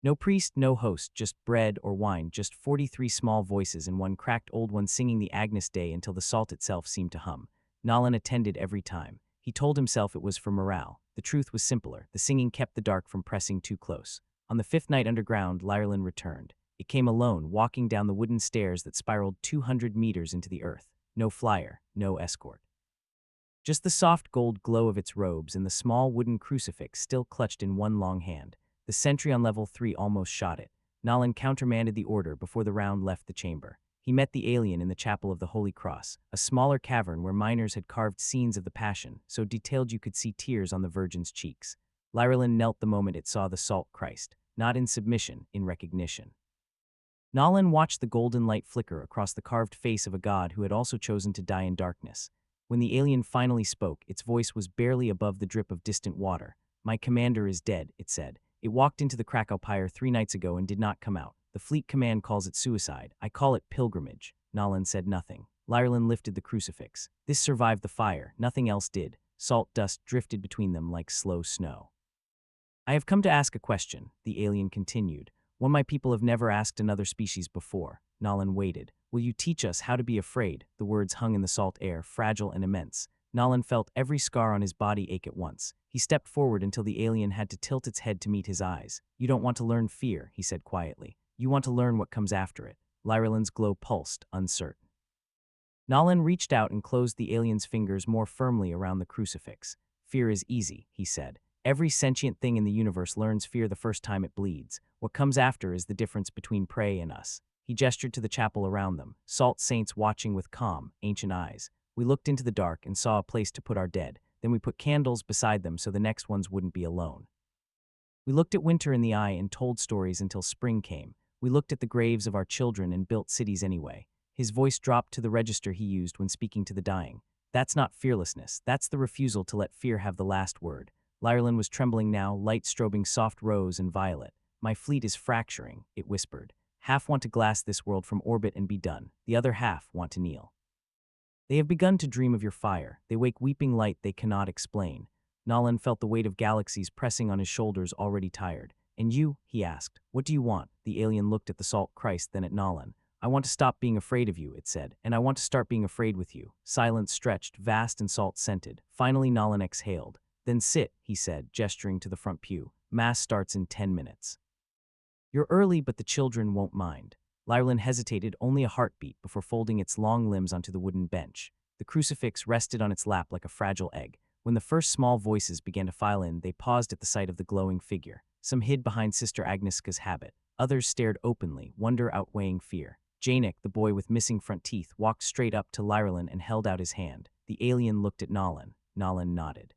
No priest, no host, just bread or wine, just 43 small voices and one cracked old one singing the Agnus Dei until the salt itself seemed to hum. Nolan attended every time. He told himself it was for morale. The truth was simpler. The singing kept the dark from pressing too close. On the 5th night underground, Lyrelin returned. It came alone, walking down the wooden stairs that spiraled 200 meters into the earth. No flyer, no escort. Just the soft gold glow of its robes and the small wooden crucifix still clutched in one long hand. The sentry on level 3 almost shot it. Nolan countermanded the order before the round left the chamber. He He met the alien in the chapel of the Holy Cross, a smaller cavern where miners had carved scenes of the Passion, so detailed you could see tears on the Virgin's cheeks. Lyrilyn knelt the moment it saw the salt Christ, not in submission, in recognition. Nolan watched the golden light flicker across the carved face of a god who had also chosen to die in darkness. When the alien finally spoke, its voice was barely above the drip of distant water. "My commander is dead," it said. "It walked into the Krakow Pyre 3 nights ago and did not come out. The fleet command calls it suicide. I call it pilgrimage." Nolan said nothing. Lyrilyn lifted the crucifix. This survived the fire. Nothing else did. Salt dust drifted between them like slow snow. "I have come to ask a question," the alien continued. "One my people have never asked another species before." Nolan waited. "Will you teach us how to be afraid?" The words hung in the salt air, fragile and immense. Nolan felt every scar on his body ache at once. He stepped forward until the alien had to tilt its head to meet his eyes. "You don't want to learn fear," he said quietly. "You want to learn what comes after it." Lyrilyn's glow pulsed, uncertain. Nolan reached out and closed the alien's fingers more firmly around the crucifix. "Fear is easy," he said. "Every sentient thing in the universe learns fear the first time it bleeds. What comes after is the difference between prey and us." He gestured to the chapel around them, salt saints watching with calm, ancient eyes. "We looked into the dark and saw a place to put our dead. Then we put candles beside them so the next ones wouldn't be alone. We looked at winter in the eye and told stories until spring came. We looked at the graves of our children and built cities anyway." His voice dropped to the register he used when speaking to the dying. "That's not fearlessness. That's the refusal to let fear have the last word." Lyrilyn was trembling now, light strobing soft rose and violet. "My fleet is fracturing," it whispered. "Half want to glass this world from orbit and be done. The other half want to kneel. They have begun to dream of your fire. They wake weeping light they cannot explain." Nolan felt the weight of galaxies pressing on his shoulders, already tired. "And you?" he asked. "What do you want?" The alien looked at the salt Christ, then at Nolan. "I want to stop being afraid of you," it said, "and I want to start being afraid with you." Silence stretched, vast and salt-scented. Finally Nolan exhaled. "Then sit," he said, gesturing to the front pew. "Mass starts in 10 minutes. You're early, but the children won't mind." Lyrilyn hesitated only a heartbeat before folding its long limbs onto the wooden bench. The crucifix rested on its lap like a fragile egg. When the first small voices began to file in, they paused at the sight of the glowing figure. Some hid behind Sister Agnieszka's habit. Others stared openly, wonder outweighing fear. Janek, the boy with missing front teeth, walked straight up to Lyrilyn and held out his hand. The alien looked at Nolan. Nolan nodded.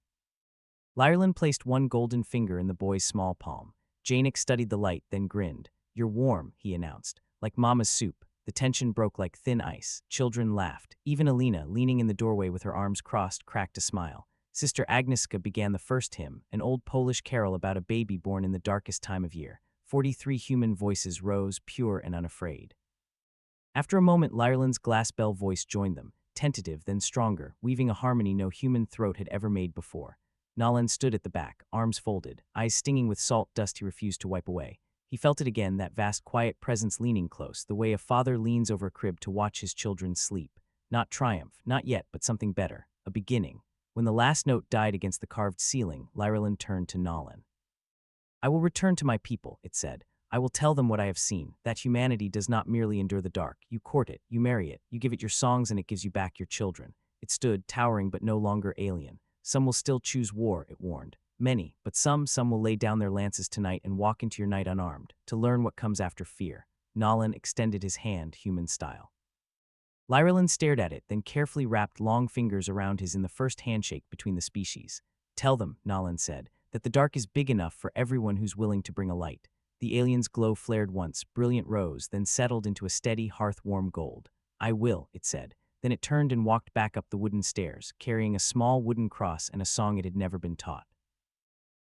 Lyrilyn placed one golden finger in the boy's small palm. Janek studied the light, then grinned. "You're warm," he announced. "Like Mama's soup." The tension broke like thin ice. Children laughed. Even Alina, leaning in the doorway with her arms crossed, cracked a smile. Sister Agnieszka began the first hymn, an old Polish carol about a baby born in the darkest time of year. 43 human voices rose, pure and unafraid. After a moment, Lyrilyn's glass bell voice joined them, tentative, then stronger, weaving a harmony no human throat had ever made before. Nolan stood at the back, arms folded, eyes stinging with salt dust he refused to wipe away. He felt it again, that vast quiet presence leaning close, the way a father leans over a crib to watch his children sleep. Not triumph, not yet, but something better, a beginning. When the last note died against the carved ceiling, Lyrilyn turned to Nolan. "I will return to my people," it said. "I will tell them what I have seen, that humanity does not merely endure the dark. You court it, you marry it, you give it your songs, and it gives you back your children." It stood, towering but no longer alien. "Some will still choose war," it warned. "Many, but some will lay down their lances tonight and walk into your night unarmed, to learn what comes after fear." Nolan extended his hand, human style. Lyrilyn stared at it, then carefully wrapped long fingers around his in the first handshake between the species. "Tell them," Nolan said, "that the dark is big enough for everyone who's willing to bring a light." The alien's glow flared once, brilliant rose, then settled into a steady, hearth-warm gold. "I will," it said. Then it turned and walked back up the wooden stairs, carrying a small wooden cross and a song it had never been taught.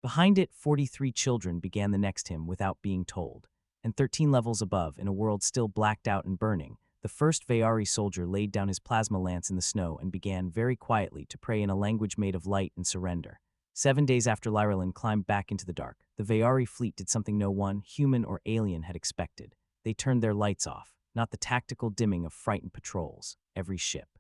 Behind it, 43 children began the next hymn without being told. And 13 levels above, in a world still blacked out and burning, the first Veyari soldier laid down his plasma lance in the snow and began, very quietly, to pray in a language made of light and surrender. 7 days after Lyrilyn climbed back into the dark, the Veyari fleet did something no one, human or alien, had expected. They turned their lights off, not the tactical dimming of frightened patrols. Every ship,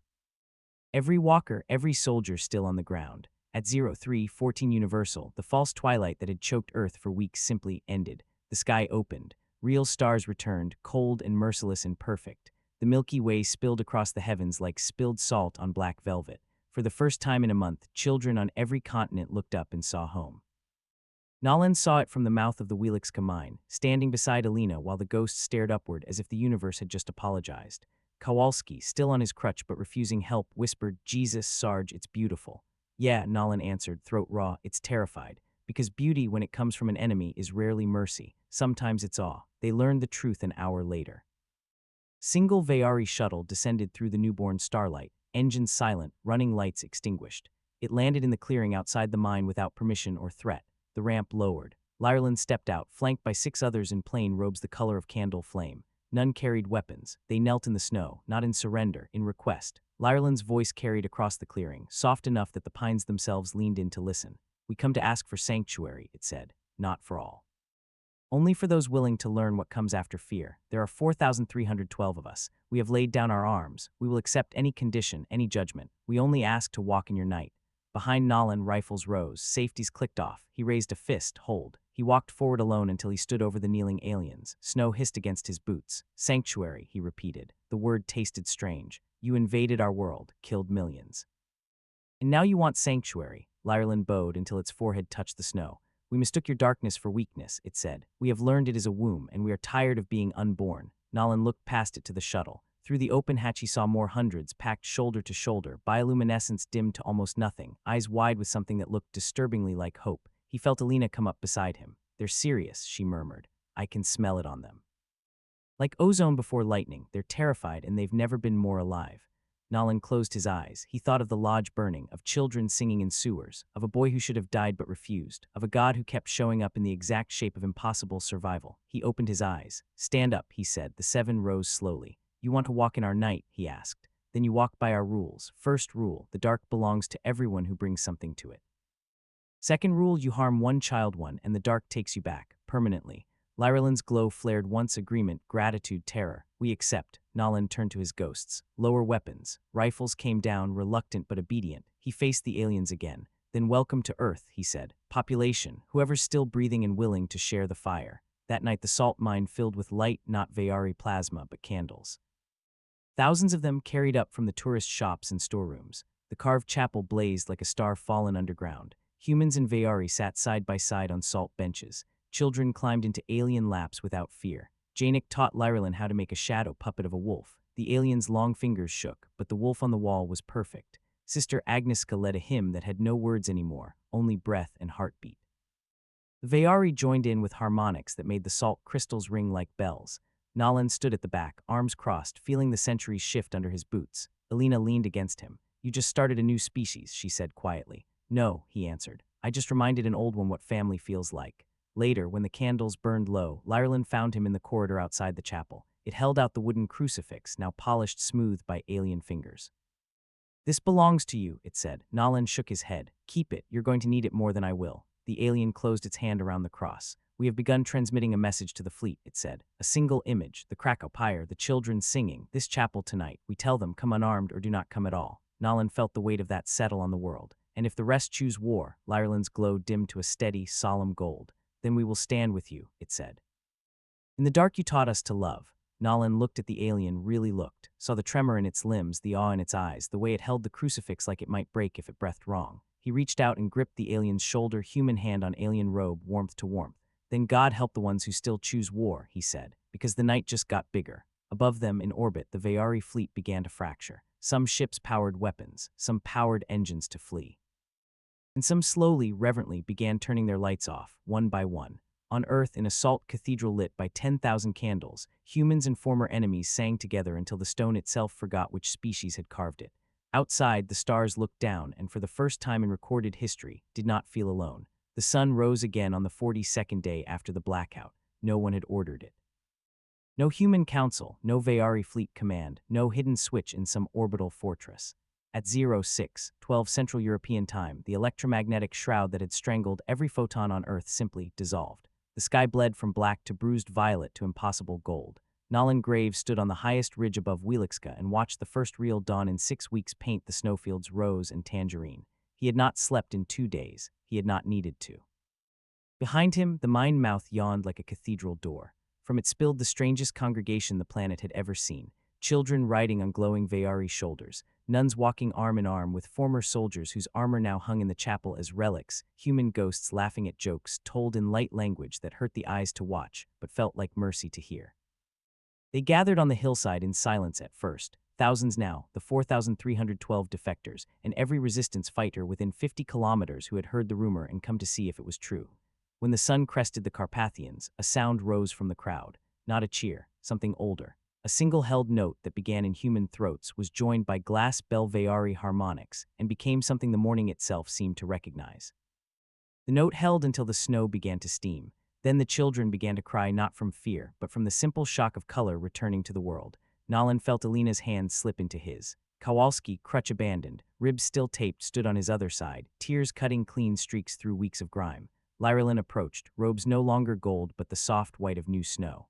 every walker, every soldier still on the ground. At 03:14 Universal, the false twilight that had choked Earth for weeks simply ended. The sky opened. Real stars returned, cold and merciless and perfect. The Milky Way spilled across the heavens like spilled salt on black velvet. For the first time in a month, children on every continent looked up and saw home. Nolan saw it from the mouth of the Wieliczka mine, standing beside Alina while the ghost stared upward as if the universe had just apologized. Kowalski, still on his crutch but refusing help, whispered, "Jesus, Sarge, it's beautiful." "Yeah," Nolan answered, throat raw, "it's terrified. Because beauty, when it comes from an enemy, is rarely mercy. Sometimes it's awe." They learned the truth an hour later. Single Veyari shuttle descended through the newborn starlight, engines silent, running lights extinguished. It landed in the clearing outside the mine without permission or threat. The ramp lowered. Lyerland stepped out, flanked by 6 others in plain robes the color of candle flame. None carried weapons. They knelt in the snow, not in surrender, in request. Lyerland's voice carried across the clearing, soft enough that the pines themselves leaned in to listen. "We come to ask for sanctuary," it said, "not for all. Only for those willing to learn what comes after fear. There are 4,312 of us. We have laid down our arms. We will accept any condition, any judgment. We only ask to walk in your night." Behind Nolan, rifles rose, safeties clicked off. He raised a fist, hold. He walked forward alone until he stood over the kneeling aliens. Snow hissed against his boots. "Sanctuary," he repeated. The word tasted strange. "You invaded our world, killed millions. And now you want sanctuary." Lyerland bowed until its forehead touched the snow. "We mistook your darkness for weakness," it said. "We have learned it is a womb, and we are tired of being unborn." Nolan looked past it to the shuttle. Through the open hatch he saw more hundreds, packed shoulder to shoulder, bioluminescence dimmed to almost nothing, eyes wide with something that looked disturbingly like hope. He felt Alina come up beside him. "They're serious," she murmured. "I can smell it on them. Like ozone before lightning, they're terrified and they've never been more alive." Nolan closed his eyes. He thought of the lodge burning, of children singing in sewers, of a boy who should have died but refused, of a god who kept showing up in the exact shape of impossible survival. He opened his eyes. "Stand up," he said. The 7 rose slowly. "You want to walk in our night?" he asked. "Then you walk by our rules. First rule, the dark belongs to everyone who brings something to it. Second rule, you harm one child and the dark takes you back, permanently." Lyerland's glow flared once. Agreement, gratitude, terror. "We accept." Nolan turned to his ghosts. Lower weapons. Rifles came down, reluctant but obedient. He faced the aliens again. "Then welcome to Earth," he said. "Population, whoever's still breathing and willing to share the fire." That night the salt mine filled with light, not Veyari plasma, but candles. Thousands of them carried up from the tourist shops and storerooms. The carved chapel blazed like a star fallen underground. Humans and Veyari sat side by side on salt benches. Children climbed into alien laps without fear. Janik taught Lyerland how to make a shadow puppet of a wolf. The alien's long fingers shook, but the wolf on the wall was perfect. Sister Agnieszka led a hymn that had no words anymore, only breath and heartbeat. The Veyari joined in with harmonics that made the salt crystals ring like bells. Nolan stood at the back, arms crossed, feeling the centuries shift under his boots. Alina leaned against him. "You just started a new species," she said quietly. "No," he answered. "I just reminded an old one what family feels like." Later, when the candles burned low, Lyerland found him in the corridor outside the chapel. It held out the wooden crucifix, now polished smooth by alien fingers. "This belongs to you," it said. Nolan shook his head. "Keep it. You're going to need it more than I will." The alien closed its hand around the cross. "We have begun transmitting a message to the fleet," it said. "A single image, the Kraków pyre, the children singing. This chapel tonight. We tell them, come unarmed or do not come at all." Nolan felt the weight of that settle on the world. "And if the rest choose war," Lyerland's glow dimmed to a steady, solemn gold. "Then we will stand with you," it said. "In the dark you taught us to love." Nolan looked at the alien, really looked, saw the tremor in its limbs, the awe in its eyes, the way it held the crucifix like it might break if it breathed wrong. He reached out and gripped the alien's shoulder, human hand on alien robe, warmth to warmth. "Then God help the ones who still choose war," he said, because the night just got bigger. Above them, in orbit, the Veyari fleet began to fracture. Some ships powered weapons, some powered engines to flee. And some slowly, reverently began turning their lights off, one by one. On Earth, in a salt cathedral lit by 10,000 candles, humans and former enemies sang together until the stone itself forgot which species had carved it. Outside, the stars looked down and, for the first time in recorded history, did not feel alone. The sun rose again on the 42nd day after the blackout. No one had ordered it. No human council, no Veyari fleet command, no hidden switch in some orbital fortress. At 06:12 Central European Time, the electromagnetic shroud that had strangled every photon on Earth simply dissolved. The sky bled from black to bruised violet to impossible gold. Nolan Graves stood on the highest ridge above Wieliczka and watched the first real dawn in 6 weeks paint the snowfields rose and tangerine. He had not slept in 2 days. He had not needed to. Behind him, the mine mouth yawned like a cathedral door. From it spilled the strangest congregation the planet had ever seen. Children riding on glowing Veyari shoulders, nuns walking arm in arm with former soldiers whose armor now hung in the chapel as relics, human ghosts laughing at jokes told in light language that hurt the eyes to watch but felt like mercy to hear. They gathered on the hillside in silence at first. Thousands now, the 4,312 defectors, and every resistance fighter within 50 kilometers who had heard the rumor and come to see if it was true. When the sun crested the Carpathians, a sound rose from the crowd. Not a cheer, something older. A single held note that began in human throats was joined by glass bell Veyari harmonics and became something the morning itself seemed to recognize. The note held until the snow began to steam. Then the children began to cry not from fear, but from the simple shock of color returning to the world. Nolan felt Alina's hand slip into his. Kowalski, crutch abandoned, ribs still taped, stood on his other side, tears cutting clean streaks through weeks of grime. Lyrelin approached, robes no longer gold but the soft white of new snow.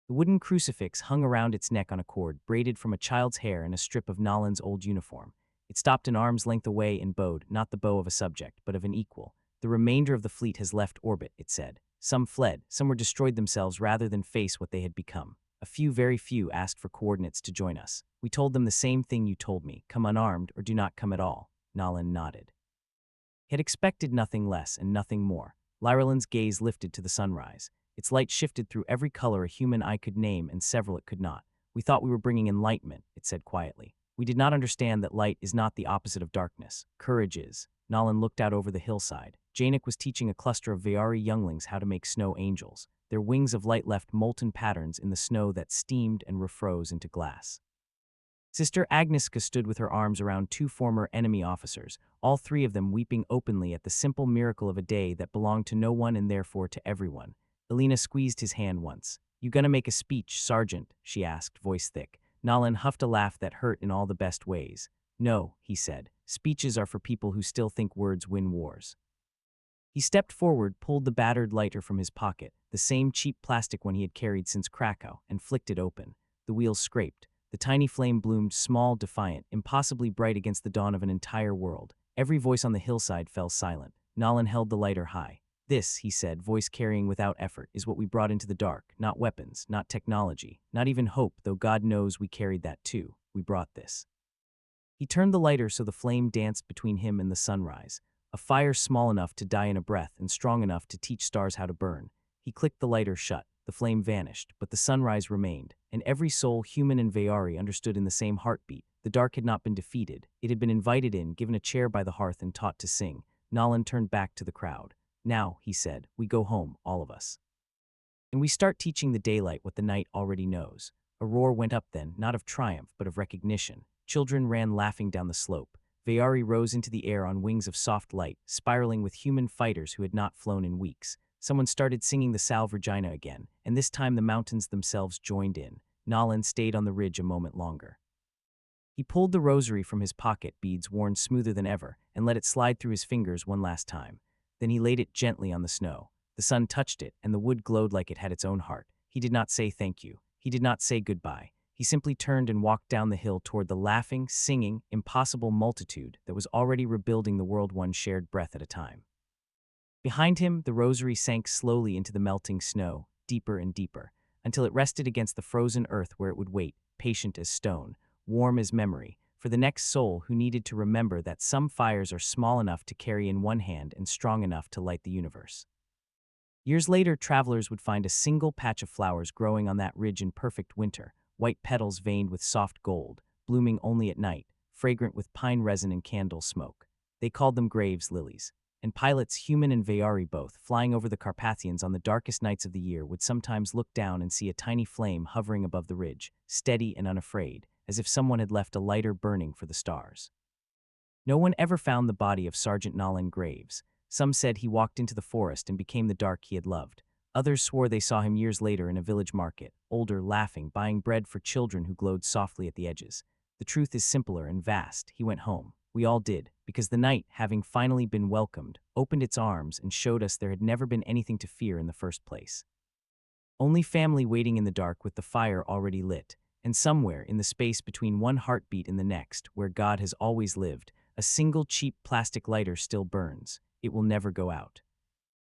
The wooden crucifix hung around its neck on a cord, braided from a child's hair and a strip of Nolan's old uniform. It stopped an arm's length away and bowed, not the bow of a subject, but of an equal. The remainder of the fleet has left orbit, it said. Some fled, some were destroyed themselves rather than face what they had become. A few, very few, asked for coordinates to join us. We told them the same thing you told me, come unarmed or do not come at all. Nolan nodded. He had expected nothing less and nothing more. Lyrelin's gaze lifted to the sunrise. Its light shifted through every color a human eye could name and several it could not. We thought we were bringing enlightenment, it said quietly. We did not understand that light is not the opposite of darkness. Courage is. Nolan looked out over the hillside. Janik was teaching a cluster of Veyari younglings how to make snow angels. Their wings of light left molten patterns in the snow that steamed and refroze into glass. Sister Agnieszka stood with her arms around two former enemy officers, all three of them weeping openly at the simple miracle of a day that belonged to no one and therefore to everyone. Alina squeezed his hand once. You gonna make a speech, Sergeant? She asked, voice thick. Nolan huffed a laugh that hurt in all the best ways. No, he said. Speeches are for people who still think words win wars. He stepped forward, pulled the battered lighter from his pocket, the same cheap plastic one he had carried since Krakow, and flicked it open. The wheels scraped. The tiny flame bloomed small, defiant, impossibly bright against the dawn of an entire world. Every voice on the hillside fell silent. Nolan held the lighter high. This, he said, voice carrying without effort, is what we brought into the dark. Not weapons, not technology, not even hope, though God knows we carried that too. We brought this. He turned the lighter so the flame danced between him and the sunrise. A fire small enough to die in a breath and strong enough to teach stars how to burn. He clicked the lighter shut. The flame vanished, but the sunrise remained, and every soul, human and Veyari, understood in the same heartbeat. The dark had not been defeated. It had been invited in, given a chair by the hearth and taught to sing. Nolan turned back to the crowd. Now, he said, we go home, all of us. And we start teaching the daylight what the night already knows. A roar went up then, not of triumph, but of recognition. Children ran laughing down the slope. Veyari rose into the air on wings of soft light, spiraling with human fighters who had not flown in weeks. Someone started singing the Salve Regina again, and this time the mountains themselves joined in. Nolan stayed on the ridge a moment longer. He pulled the rosary from his pocket, beads worn smoother than ever, and let it slide through his fingers one last time. Then he laid it gently on the snow. The sun touched it, and the wood glowed like it had its own heart. He did not say thank you. He did not say goodbye. He simply turned and walked down the hill toward the laughing, singing, impossible multitude that was already rebuilding the world one shared breath at a time. Behind him, the rosary sank slowly into the melting snow, deeper and deeper, until it rested against the frozen earth where it would wait, patient as stone, warm as memory, for the next soul who needed to remember that some fires are small enough to carry in one hand and strong enough to light the universe. Years later, travelers would find a single patch of flowers growing on that ridge in perfect winter, white petals veined with soft gold, blooming only at night, fragrant with pine resin and candle smoke. They called them Graves lilies. And pilots, human and Veyari both, flying over the Carpathians on the darkest nights of the year, would sometimes look down and see a tiny flame hovering above the ridge, steady and unafraid, as if someone had left a lighter burning for the stars. No one ever found the body of Sergeant Nolan Graves. Some said he walked into the forest and became the dark he had loved. Others swore they saw him years later in a village market, older, laughing, buying bread for children who glowed softly at the edges. The truth is simpler and vast. He went home. We all did, because the night, having finally been welcomed, opened its arms and showed us there had never been anything to fear in the first place. Only family waiting in the dark with the fire already lit, and somewhere in the space between one heartbeat and the next, where God has always lived, a single cheap plastic lighter still burns. It will never go out.